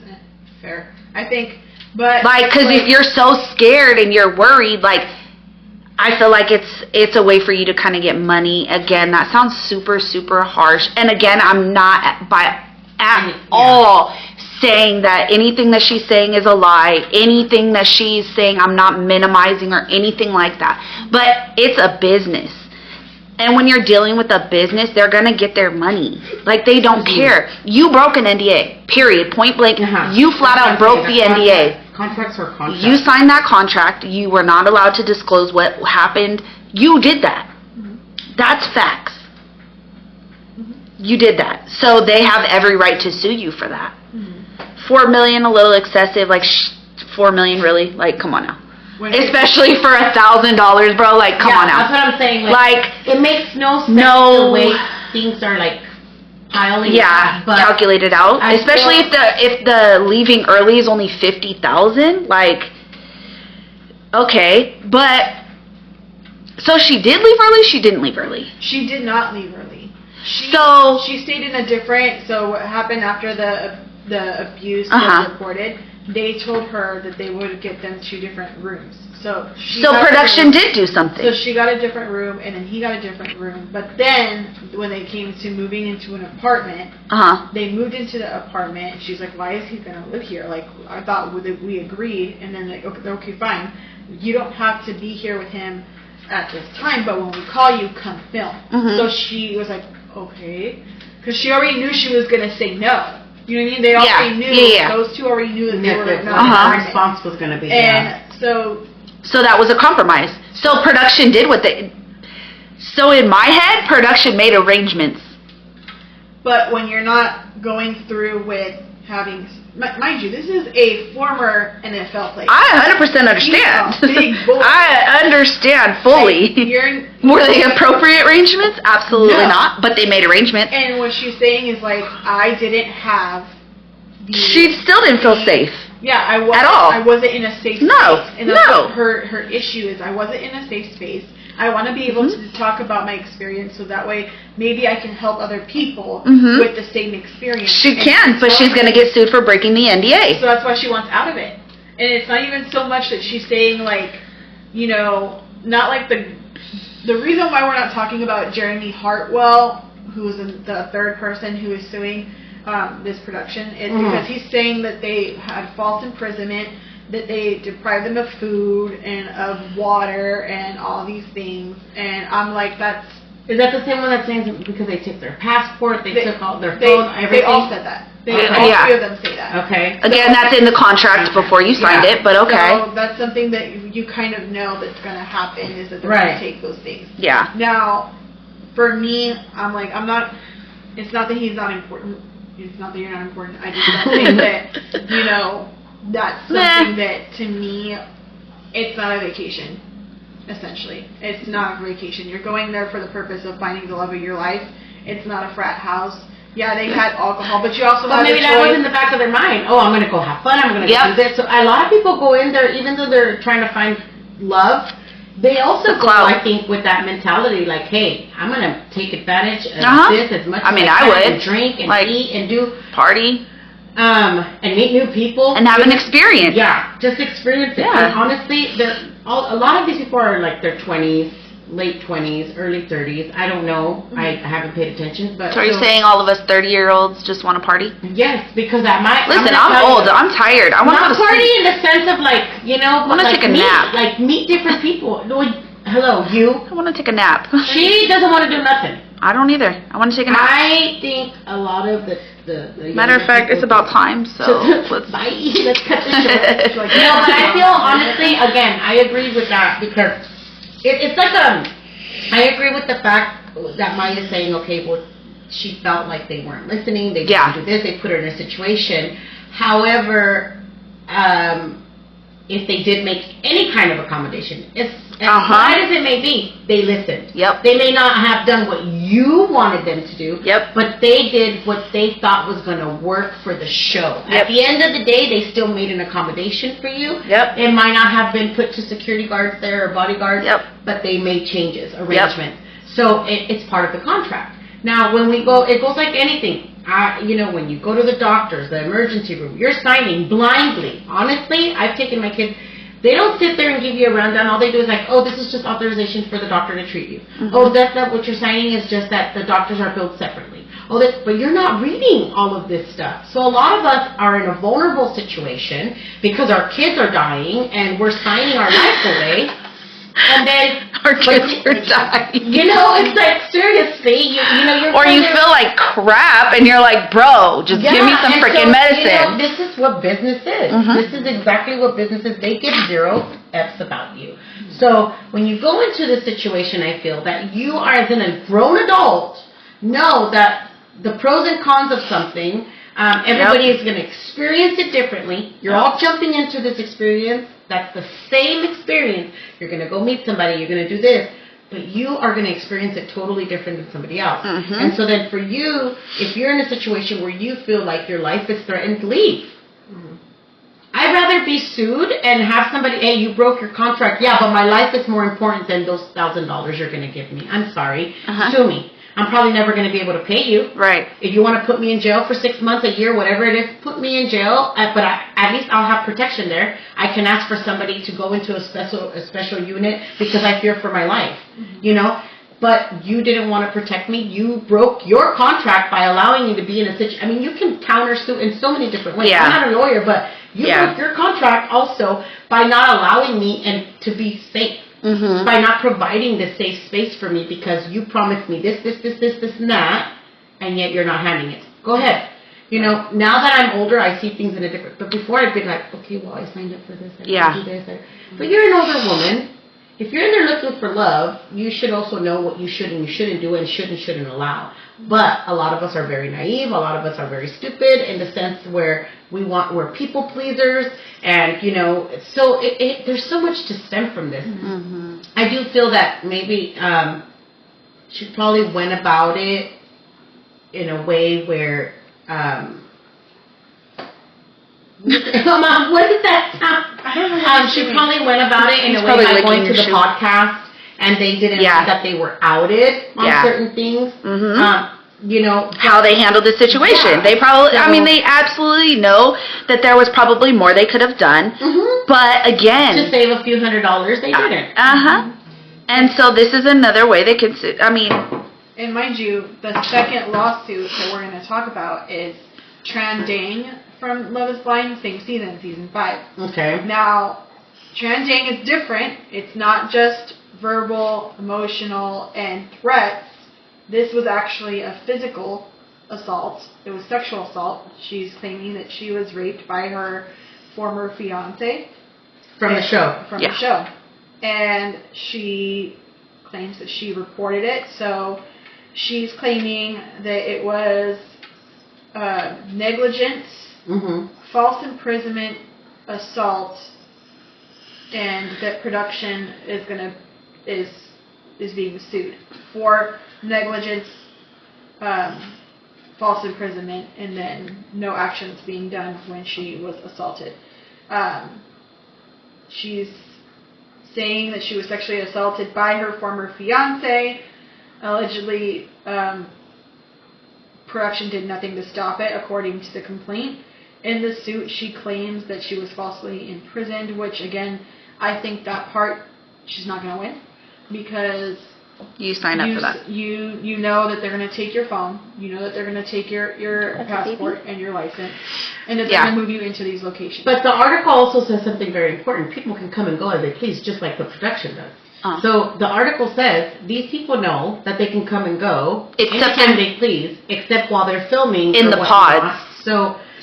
fair. I think, but... Like, because if you're so scared and you're worried, like, I feel like it's a way for you to kind of get money. Again, that sounds super, super harsh. And again, I'm not at all saying that anything that she's saying is a lie. Anything that she's saying, I'm not minimizing or anything like that. But it's a business. And when you're dealing with a business, they're going to get their money. Like, they don't care. You broke an NDA, period, point blank. You flat out broke the NDA. Contracts are contracts. You signed that contract. You were not allowed to disclose what happened. You did that. That's facts. You did that. So they have every right to sue you for that. $4 million, a little excessive. Like, $4 million, really? Like, come on now. Especially for $1,000, bro. Like, come on now. That's what I'm saying. Like, it makes no sense the way things are like piling. Yeah, but calculated out. Especially if the leaving early is only $50,000. Like, okay, but so she did leave early. She didn't leave early. She did not leave early. She stayed in a different. So what happened after the abuse was reported? They told her that they would get them 2 different rooms. So production did do something. So she got a different room, and then he got a different room. But then, when they came to moving into an apartment, they moved into the apartment. And she's like, "Why is he gonna live here? Like, I thought we agreed." And then like, okay, fine. You don't have to be here with him at this time, but when we call you, come film. So she was like, okay, because she already knew she was gonna say no. You know what I mean? They already knew. Those 2 already knew that they were not. Her response was going to be. And so that was a compromise. So production did what they. So in my head, production made arrangements. But when you're not going through with having, mind you, this is a former NFL player. I 100% understand. Big boy. I understand fully. Like, were they appropriate arrangements? Absolutely not. But they made arrangements. And what she's saying is like, I didn't have. She still didn't feel safe. Yeah, I wasn't. At all. I wasn't in a safe space. And that's what her issue is. I wasn't in a safe space. I want to be able to talk about my experience so that way maybe I can help other people with the same experience. She can, but she's going to get sued for breaking the NDA. So that's why she wants out of it. And it's not even so much that she's saying, like, you know, not like the reason why we're not talking about Jeremy Hartwell, who is the third person who is suing this production, is because he's saying that they had false imprisonment, that they deprived them of food and of water and all these things. And I'm like, that's Is that the same one that's saying because they took their passport, they took all their phone, everything? They all said that. All three of them say that. Okay. Again, that's in the contract before you signed it, but okay. So that's something that you kind of know that's going to happen is that they're going to take those things. Yeah. Now, for me, I'm like, it's not that he's not important. It's not that you're not important. I just don't think that, you know, that's something that, to me, it's not a vacation, essentially. It's not a vacation. You're going there for the purpose of finding the love of your life. It's not a frat house. Yeah, they had alcohol, but you also had maybe that was in the back of their mind. Oh, I'm going to go have fun. I'm going to go do this. So a lot of people go in there, even though they're trying to find love, they also go, I think, with that mentality, like, hey, I'm going to take advantage of this as much as I can and drink and eat and do party. And meet new people. And have an experience. Yeah, just experience it. Yeah. And honestly, a lot of these people are like their 20s, late 20s, early 30s. I don't know. I haven't paid attention. But so are you saying all of us 30-year-olds just want to party? Yes, because at my... Listen, I'm old. I'm tired. I want to party in the sense of like, you know... I want to take a nap. Like, meet different people. Hello, you. I want to take a nap. She doesn't want to do nothing. I don't either. I want to take a nap. I think a lot of the matter of fact, it's about time, so let's... Bye. Let's cut this short. No, but I feel, honestly, again, I agree with that because... It's like I agree with the fact that Maya's saying, okay, well, she felt like they weren't listening, they didn't do this, they put her in a situation. However, if they did make any kind of accommodation, as bad as it may be, they listened. Yep. They may not have done what you wanted them to do, but they did what they thought was going to work for the show. At the end of the day, they still made an accommodation for you. It might not have been put to security guards there or bodyguards, but they made changes, arrangements. So it's part of the contract. Now, when we go, it goes like anything. You know, when you go to the doctors, the emergency room, you're signing blindly. Honestly, I've taken my kids. They don't sit there and give you a rundown. All they do is like, oh, this is just authorization for the doctor to treat you. Oh, that's not what you're signing is just that the doctors are billed separately. Oh, but you're not reading all of this stuff. So a lot of us are in a vulnerable situation because our kids are dying and we're signing our lives away. And then our kids are dying. You know, it's like seriously, you know, you're. Or you feel like crap, and you're like, bro, just give me some freaking medicine. You know, this is what business is. This is exactly what business is. They give 0 F's about you. So when you go into this situation, I feel that you are, as a grown adult, know that the pros and cons of something. Everybody is going to experience it differently. You're all jumping into this experience. That's the same experience. You're going to go meet somebody. You're going to do this. But you are going to experience it totally different than somebody else. And so then for you, if you're in a situation where you feel like your life is threatened, leave. I'd rather be sued and have somebody, hey, you broke your contract. Yeah, but my life is more important than those $1,000 you're going to give me. I'm sorry. Sue me. I'm probably never going to be able to pay you. Right. If you want to put me in jail for 6 months, a year, whatever it is, put me in jail. But at least I'll have protection there. I can ask for somebody to go into a special unit because I fear for my life. You know. But you didn't want to protect me. You broke your contract by allowing me to be in a situation. I mean, you can countersue in so many different ways. I'm not a lawyer, but you broke your contract also by not allowing me to be safe. By not providing this safe space for me because you promised me this, and that, and yet you're not handing it. Go ahead. You know, now that I'm older, I see things in a different... But before, I'd be like, okay, well, I signed up for this. I can do this. But you're an older woman. If you're in there looking for love, you should also know what you should and you shouldn't do and shouldn't allow. But a lot of us are very naive. A lot of us are very stupid in the sense where we're people pleasers. And, you know, so there's so much to stem from this. I do feel that maybe she probably went about it in a way where... Mom, what is that sound? I don't know. She probably went about it in a way by going to the podcast, and they didn't know that they were outed on certain things. You know how they handled the situation. They probably, I mean, they absolutely know that there was probably more they could have done. But again, to save a few $100s, they didn't. And so this is another way they could. I mean, and mind you, the second lawsuit that we're going to talk about is Tran Dang from Love is Blind, same season, season 5. Okay. Now, Tran Dang is different. It's not just verbal, emotional, and threats. this was actually a physical assault. It was sexual assault. She's claiming that she was raped by her former fiance. From the show. From the show. And she claims that she reported it. So she's claiming that it was negligence, false imprisonment, assault, and that production is being sued for negligence, false imprisonment, and then no actions being done when she was assaulted. She's saying that she was sexually assaulted by her former fiance. Allegedly, production did nothing to stop it, according to the complaint. In the suit, she claims that she was falsely imprisoned, which, again, I think that part she's not going to win, because you signed up for that. You know that they're going to take your phone. You know that they're going to take your passport and your license, and that they're going to move you into these locations. But the article also says something very important. People can come and go as they please, just like the production does. So the article says these people know that they can come and go anytime they please, except while they're filming in the pods.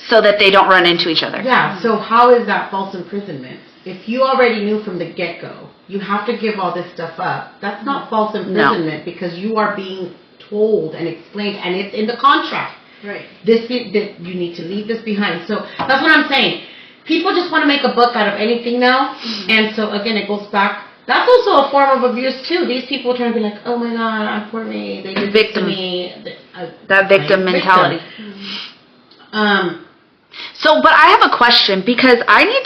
So that they don't run into each other. Yeah. So how is that false imprisonment? If you already knew from the get-go, you have to give all this stuff up. That's not false imprisonment because you are being told and explained, and it's in the contract. Right. That you need to leave this behind. So that's what I'm saying. People just want to make a buck out of anything now, and so again, it goes back. That's also a form of abuse too. These people are trying to be like, oh my God, poor me. They did this to me. That victim mentality. So, but I have a question because I need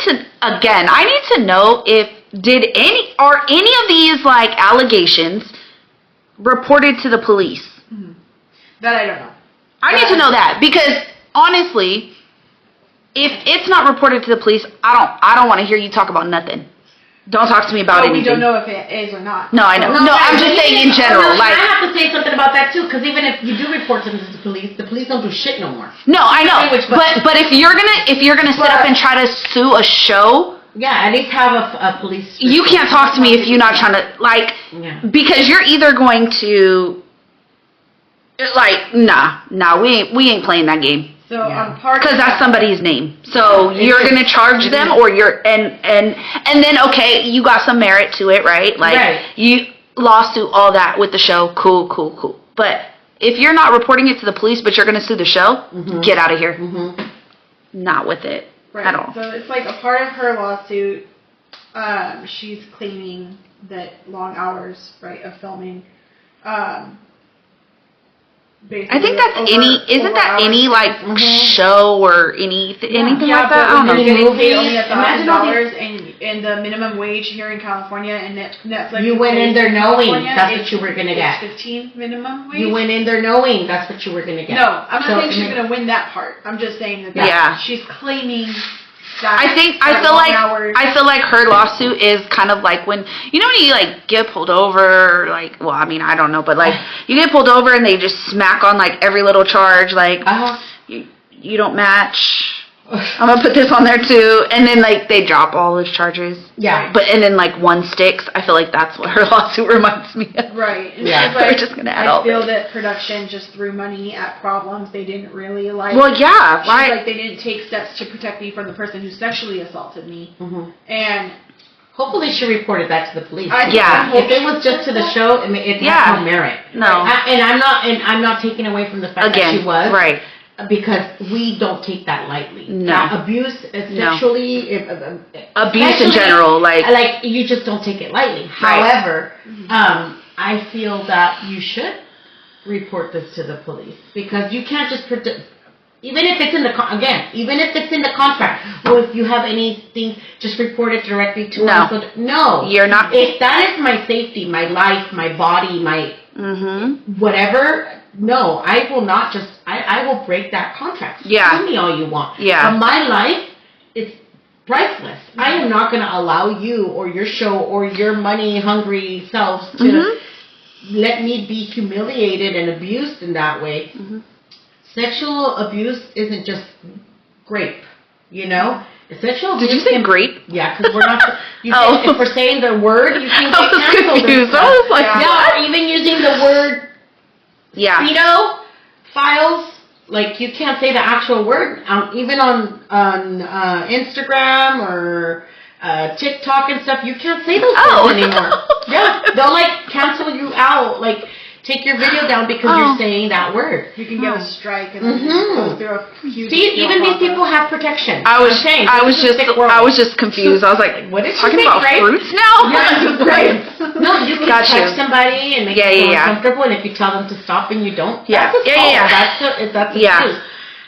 to know if any of these like allegations reported to the police? That I don't know. I need to know that because honestly, if it's not reported to the police, I don't want to hear you talk about nothing. Don't talk to me about anything. We don't know if it is or not. No, I know. No, I'm just saying in general. I have to say something about that too, because even if you do report something to the police don't do shit no more. No, I know. But if you're gonna sit up and try to sue a show, at least have a police. You can't talk to me if you're not trying to because you're either going to we ain't playing that game. So part because that's somebody's name. So you're gonna charge them, or you're and then you got some merit to it, right? Like you lawsuit, all that with the show, cool. But if you're not reporting it to the police, but you're gonna sue the show, get out of here. Not with it at all. So it's like a part of her lawsuit. She's claiming that long hours, of filming. I think that's any like show or anything like that. I don't know. Only $1,000 and the minimum wage here in California, and Netflix. You went in there knowing that's what you were gonna get. 15 minimum wage. You went in there knowing that's what you were gonna get. No, I'm not saying she's gonna win that part. I'm just saying that she's claiming. I feel like her lawsuit is kind of like when you like get pulled over, I don't know, but you get pulled over and they just smack on every little charge, you don't match. I'm gonna put this on there too, and then they drop all those charges. Yeah. And then one sticks. I feel like that's what her lawsuit reminds me of. Right. And We're just gonna add all. I feel that production just threw money at problems they didn't really like. Well, yeah, right. They didn't take steps to protect me from the person who sexually assaulted me. And hopefully she reported that to the police. If it was just to the show, it has no merit. No. I'm not taking away from the fact that she was. Right. Because we don't take that lightly. No. Now, abuse, sexually, abuse in general, you just don't take it lightly. Right. However, I feel that you should report this to the police because you can't just even if it's in the contract. Well, if you have anything, just report it directly to us. No, you're not. If that is my safety, my life, my body, my whatever. No, I will not I will break that contract. Tell me all you want. But my life, it's priceless. I am not going to allow you or your show or your money-hungry selves to let me be humiliated and abused in that way. Sexual abuse isn't just grape, Sexual abuse. Did you say grape? Yeah, because we're not. If we're saying the word, you can get canceled. I was confused. I was like, or even using the word Yeah. Pedophiles, like you can't say the actual word, even on Instagram or TikTok and stuff. You can't say those words anymore. Yeah, they'll like cancel you out, like take your video down because you're saying that word. You can get a strike and then go through a huge. See, even these people have protection. I was just confused. I was like, what is talking about fruits now? Yeah, grapes. No, you can touch somebody and make them feel uncomfortable, and if you tell them to stop and you don't, that's a excuse.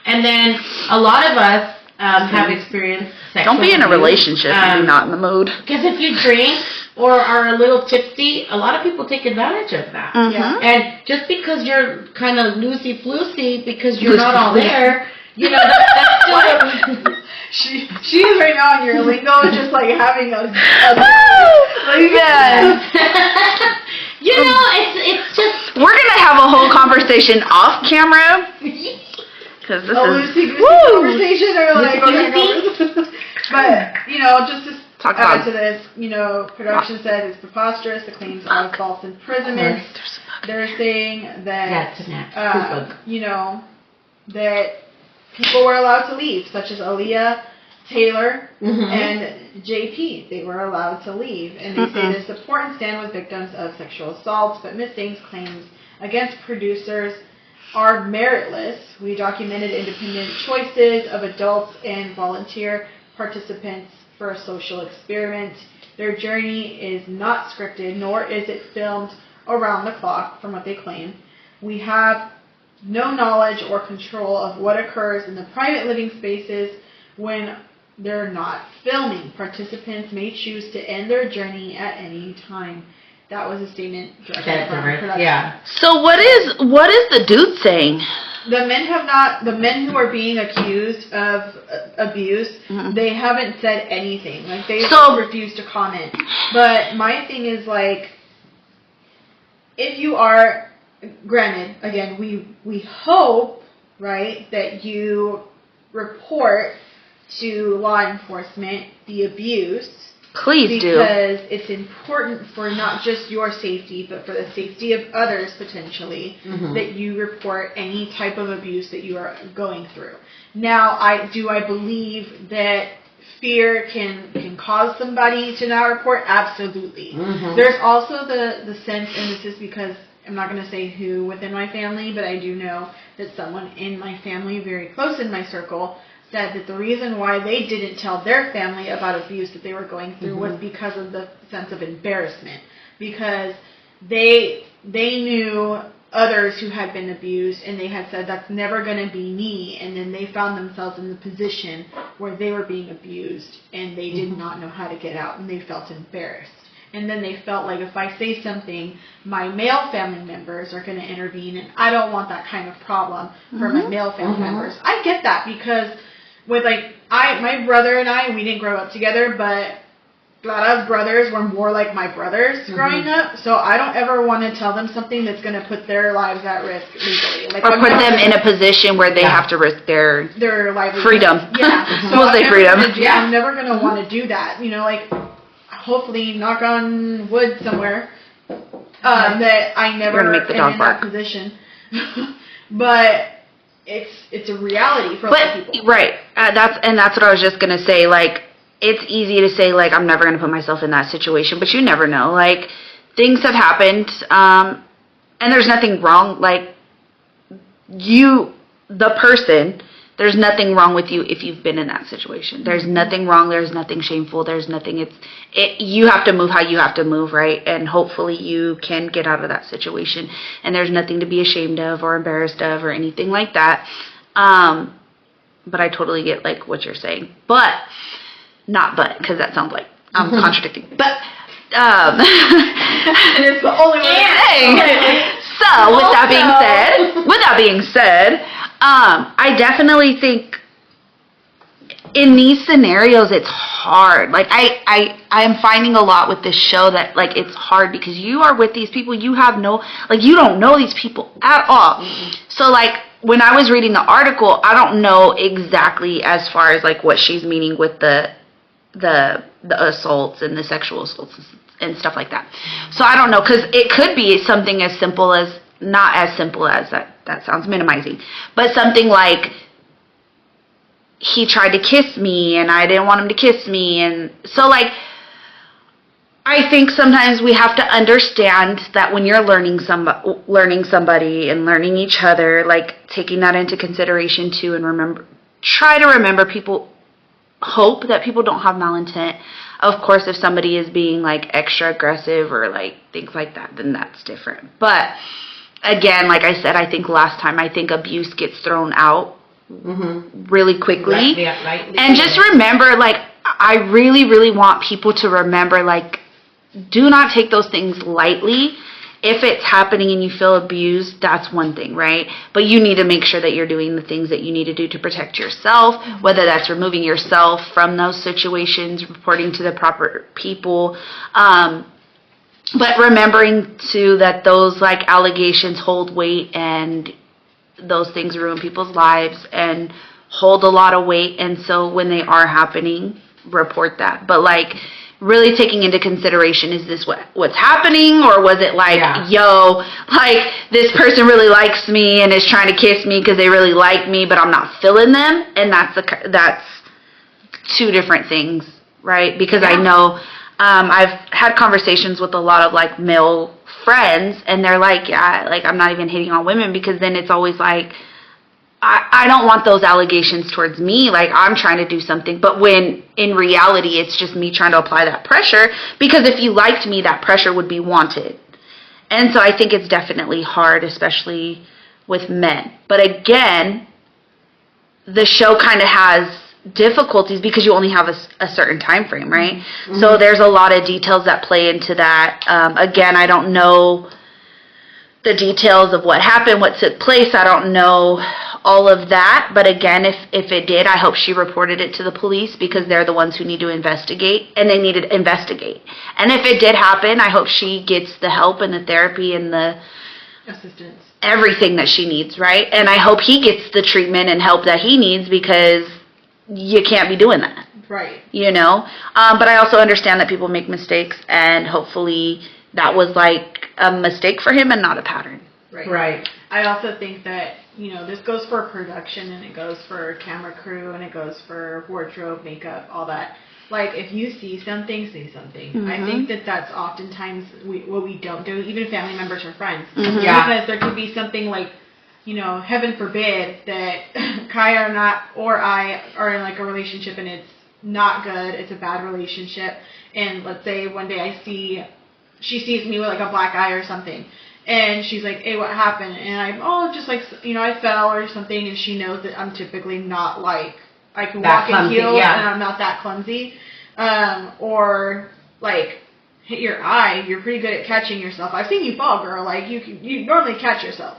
And then a lot of us have experienced sexual Don't be in a relationship if you're not in the mood. Because if you drink or are a little tipsy, a lot of people take advantage of that. Mm-hmm. And just because you're kind of loosey-floosey, because you're not all there, that's still... She is right now on your lingo, just like having a it's just... We're going to have a whole conversation off camera. Because this is conversation or like but just to add to this, production said it's preposterous. The claims of false imprisonment. They're saying that that people were allowed to leave, such as Aaliyah, Taylor, and JP. They were allowed to leave, and they say they support and stand with victims of sexual assaults, but Ms. Thing's claims against producers are meritless. We documented independent choices of adults and volunteer participants for a social experiment. Their journey is not scripted, nor is it filmed around the clock, from what they claim. We have no knowledge or control of what occurs in the private living spaces when they're not filming. Participants may choose to end their journey at any time. That was a statement directly from production. Yeah. So what is the dude saying? The men who are being accused of abuse, they haven't said anything. Like, they refuse to comment. But my thing is, like, if you are, granted, again, we hope, right, that you report to law enforcement the abuse. Please do. Because it's important for not just your safety, but for the safety of others, potentially, that you report any type of abuse that you are going through. Now, I believe that fear can cause somebody to not report? Absolutely. There's also the sense, and this is because I'm not going to say who within my family, but I do know that someone in my family, very close in my circle, said that the reason why they didn't tell their family about abuse that they were going through was because of the sense of embarrassment. Because they knew others who had been abused, and they had said, that's never going to be me. And then they found themselves in the position where they were being abused, and they did not know how to get out, and they felt embarrassed. And then they felt like, if I say something, my male family members are going to intervene, and I don't want that kind of problem for my male family members. I get that, because with, like, my brother and I, we didn't grow up together, but Clara's brothers were more like my brothers growing up, so I don't ever want to tell them something that's going to put their lives at risk legally. Like, or put them in a position where they have to risk their livelihood. Freedom. Yeah. So we'll say freedom. I'm never going to want to do that. Like, hopefully, knock on wood somewhere, that I never am in that position. But it's a reality for a lot of people. Right. That's what I was just going to say. Like, it's easy to say, like, I'm never going to put myself in that situation, but you never know. Like, things have happened, and there's nothing wrong. Like, the person, there's nothing wrong with you if you've been in that situation. There's nothing wrong. There's nothing shameful. There's nothing. You have to move how you have to move, right? And hopefully you can get out of that situation. And there's nothing to be ashamed of or embarrassed of or anything like that. But I totally get, like, what you're saying. Because that sounds like I'm contradicting. But, it's the only way. So, with that being said, I definitely think in these scenarios it's hard. Like, I am finding a lot with this show that, like, it's hard because you are with these people, you don't know these people at all. So, like, when I was reading the article, I don't know exactly as far as, like, what she's meaning with the assaults and the sexual assaults and stuff like that. So I don't know, because it could be something as simple as not as simple as that sounds minimizing, but something like he tried to kiss me and I didn't want him to kiss me. And so like, I think sometimes we have to understand that when you're learning somebody and learning each other, like taking that into consideration too, and try to remember people hope that people don't have malintent. Of course, if somebody is being like extra aggressive or like things like that, then that's different. But again, like I said, I think last time, I think abuse gets thrown out really quickly. Right. And just remember, like, I really, really want people to remember, like, do not take those things lightly. If it's happening and you feel abused, that's one thing, right? But you need to make sure that you're doing the things that you need to do to protect yourself, whether that's removing yourself from those situations, reporting to the proper people. But remembering, too, that those, like, allegations hold weight, and those things ruin people's lives and hold a lot of weight. And so when they are happening, report that. But, like, really taking into consideration, is this what's happening, or was it like, yo, like this person really likes me and is trying to kiss me because they really like me, but I'm not feeling them, and that's two different things, right? Because I know I've had conversations with a lot of like male friends, and they're like, yeah, like I'm not even hitting on women, because then it's always like, I don't want those allegations towards me, like I'm trying to do something, but when in reality it's just me trying to apply that pressure, because if you liked me, that pressure would be wanted. And so I think it's definitely hard, especially with men. But again, the show kind of has difficulties because you only have a certain time frame, right? Mm-hmm. So there's a lot of details that play into that. Again, I don't know the details of what happened, what took place. I don't know all of that, but again, if it did, I hope she reported it to the police, because they're the ones who need to investigate, and they need to investigate. And if it did happen, I hope she gets the help and the therapy and the assistance, everything that she needs, right? And I hope he gets the treatment and help that he needs, because you can't be doing that, right? You know. But I also understand that people make mistakes, and hopefully that was like a mistake for him and not a pattern. Right. I also think that, you know, this goes for production, and it goes for camera crew, and it goes for wardrobe, makeup, all that. Like, if you see something, say something. Mm-hmm. I think that that's oftentimes what we don't do, even family members or friends. Mm-hmm. Yeah. Because there could be something like, you know, heaven forbid that Kaya or I are in like a relationship and it's not good, it's a bad relationship, and let's say one day she sees me with like a black eye or something. And she's like, hey, what happened? And I'm, just like, you know, I fell or something. And she knows that I'm typically not like, I can walk in heels and I'm not that clumsy. Or like, hit your eye. You're pretty good at catching yourself. I've seen you fall, girl. Like, you normally catch yourself.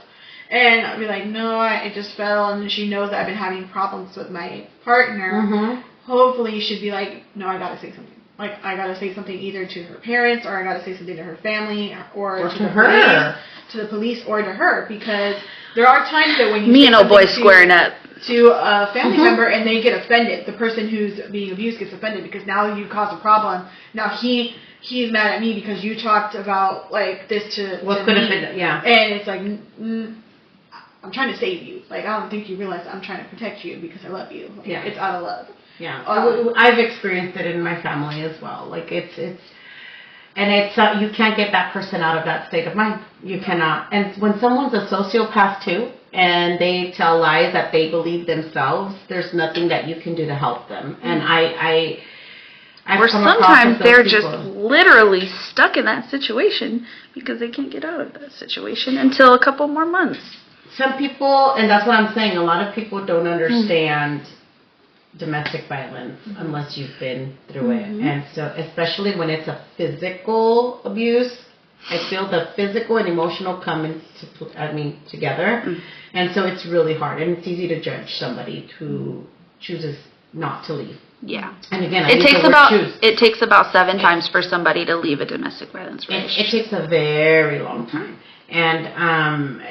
And I'll be like, no, I just fell. And she knows that I've been having problems with my partner. Mm-hmm. Hopefully she'd be like, no, I gotta say something. Like, I gotta say something either to her parents, or I gotta say something to her family, or to the police, or to her, because there are times that when you me and old boy squaring up to a family member and they get offended, the person who's being abused gets offended because now you caused a problem. Now he's mad at me because you talked about like this to what could have been, yeah. And it's like, I'm trying to save you. Like, I don't think you realize I'm trying to protect you because I love you. Like, yeah. It's out of love. Yeah, I've experienced it in my family as well. Like it's you can't get that person out of that state of mind. You cannot. And when someone's a sociopath too, and they tell lies that they believe themselves, there's nothing that you can do to help them. Mm-hmm. And or sometimes they're just literally stuck in that situation because they can't get out of that situation until a couple more months. Some people, and that's what I'm saying, a lot of people don't understand domestic violence unless you've been through it. And so especially when it's a physical abuse, I feel the physical and emotional come together. And so it's really hard, and it's easy to judge somebody who chooses not to leave. Yeah. And again, it takes about 7 times for somebody to leave a domestic violence relationship. It takes a very long time. And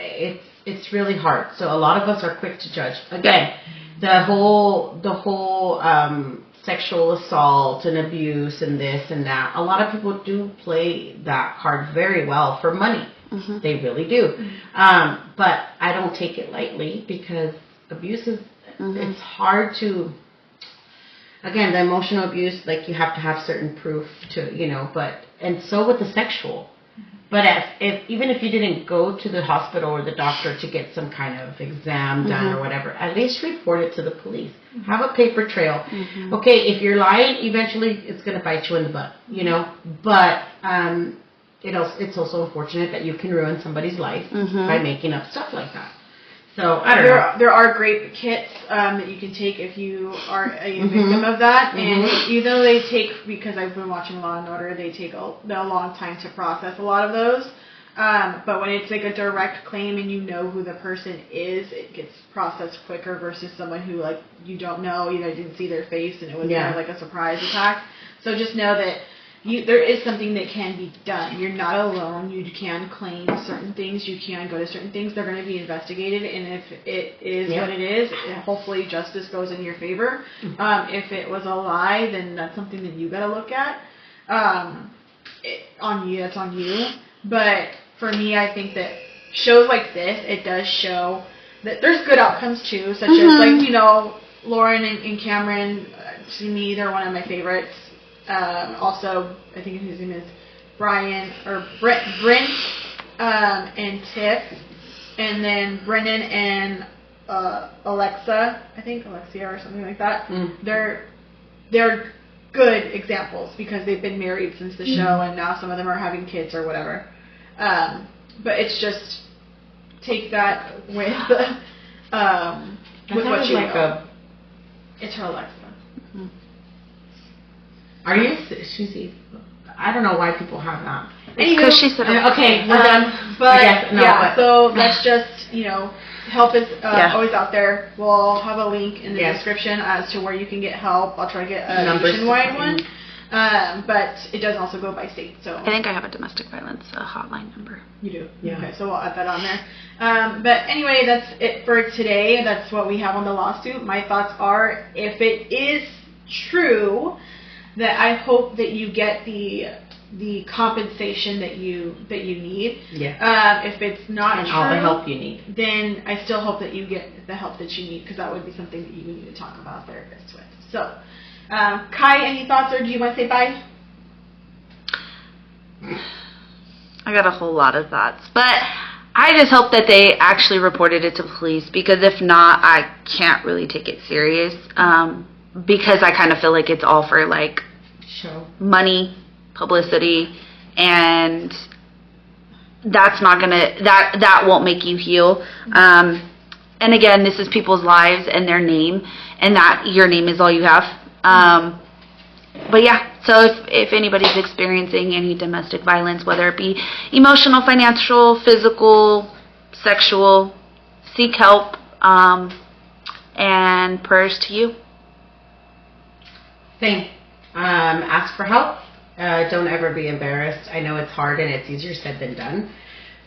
it's really hard. So a lot of us are quick to judge. Again, the whole sexual assault and abuse and this and that, a lot of people do play that card very well for money. Mm-hmm. They really do. But I don't take it lightly because abuse is, it's hard to, again, the emotional abuse, like you have to have certain proof to, you know, and so with the sexual. But even if you didn't go to the hospital or the doctor to get some kind of exam done or whatever, at least report it to the police. Have a paper trail. Okay, if you're lying, eventually it's going to bite you in the butt, you know. But it's also unfortunate that you can ruin somebody's life by making up stuff like that. So, I don't know. There are great kits that you can take if you are a victim of that. And even though they take, because I've been watching Law & Order, they take a long time to process a lot of those. But when it's like a direct claim and you know who the person is, it gets processed quicker versus someone who, like, you don't know, you didn't see their face and it was kind of like a surprise attack. So just know that there is something that can be done. You're not alone. You can claim certain things. You can go to certain things. They're going to be investigated, and if it is what it is, hopefully justice goes in your favor. If it was a lie, then that's something that you got to look at. That's on you. But for me, I think that shows like this, it does show that there's good outcomes too, such as, like, you know, Lauren and Cameron. To me, they're one of my favorites. Also, I think his name is Brent, and Tiff, and then Brennan and Alexia or something like that. They're good examples because they've been married since the show, and now some of them are having kids or whatever. But it's just take that with what you know. It's her Alexa. Are you? I don't know why people have that. Because she said okay, we're done. But so that's just, you know, help is always out there. We'll have a link in the description as to where you can get help. I'll try to get a nationwide one. But it does also go by state. So I think I have a domestic violence hotline number. You do? Yeah. Okay, so we'll add that on there. But anyway, that's it for today. That's what we have on the lawsuit. My thoughts are, if it is true, that I hope that you get the compensation that you need. Yeah. If it's not true, all the help you need, then I still hope that you get the help that you need, because that would be something that you would need to talk about therapists with. So, Kai, any thoughts, or do you want to say bye? I got a whole lot of thoughts, but I just hope that they actually reported it to police, because if not, I can't really take it serious. Because I kind of feel like it's all for, like, money, publicity, and that's not gonna, that won't make you heal. And again, this is people's lives and their name, and that your name is all you have. But yeah, so if anybody's experiencing any domestic violence, whether it be emotional, financial, physical, sexual, seek help, and prayers to you. Same. Ask for help. Don't ever be embarrassed. I know it's hard and it's easier said than done,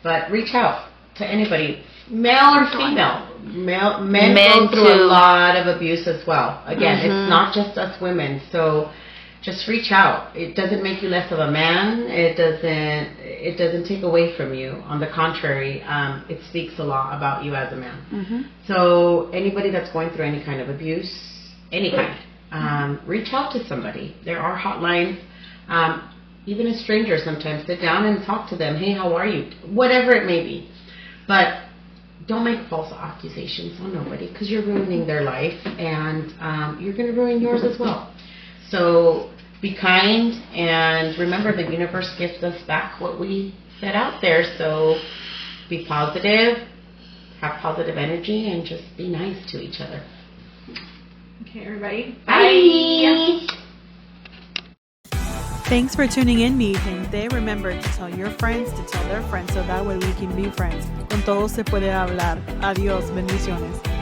but reach out to anybody, male or female. Men go through a lot of abuse as well. Again, it's not just us women, so just reach out. It doesn't make you less of a man. It doesn't take away from you. On the contrary, it speaks a lot about you as a man. So anybody that's going through any kind of abuse, any kind, reach out to somebody. There are hotlines. Even a stranger, sometimes sit down and talk to them. Hey, how are you? Whatever it may be. But don't make false accusations on nobody, because you're ruining their life, and you're going to ruin yours as well. So be kind, and remember, the universe gives us back what we set out there. So be positive, have positive energy, and just be nice to each other. Okay, everybody. Bye. Thanks for tuning in, mi gente. Remember to tell your friends to tell their friends, so that way we can be friends. Con todos se puede hablar. Adiós. Bendiciones.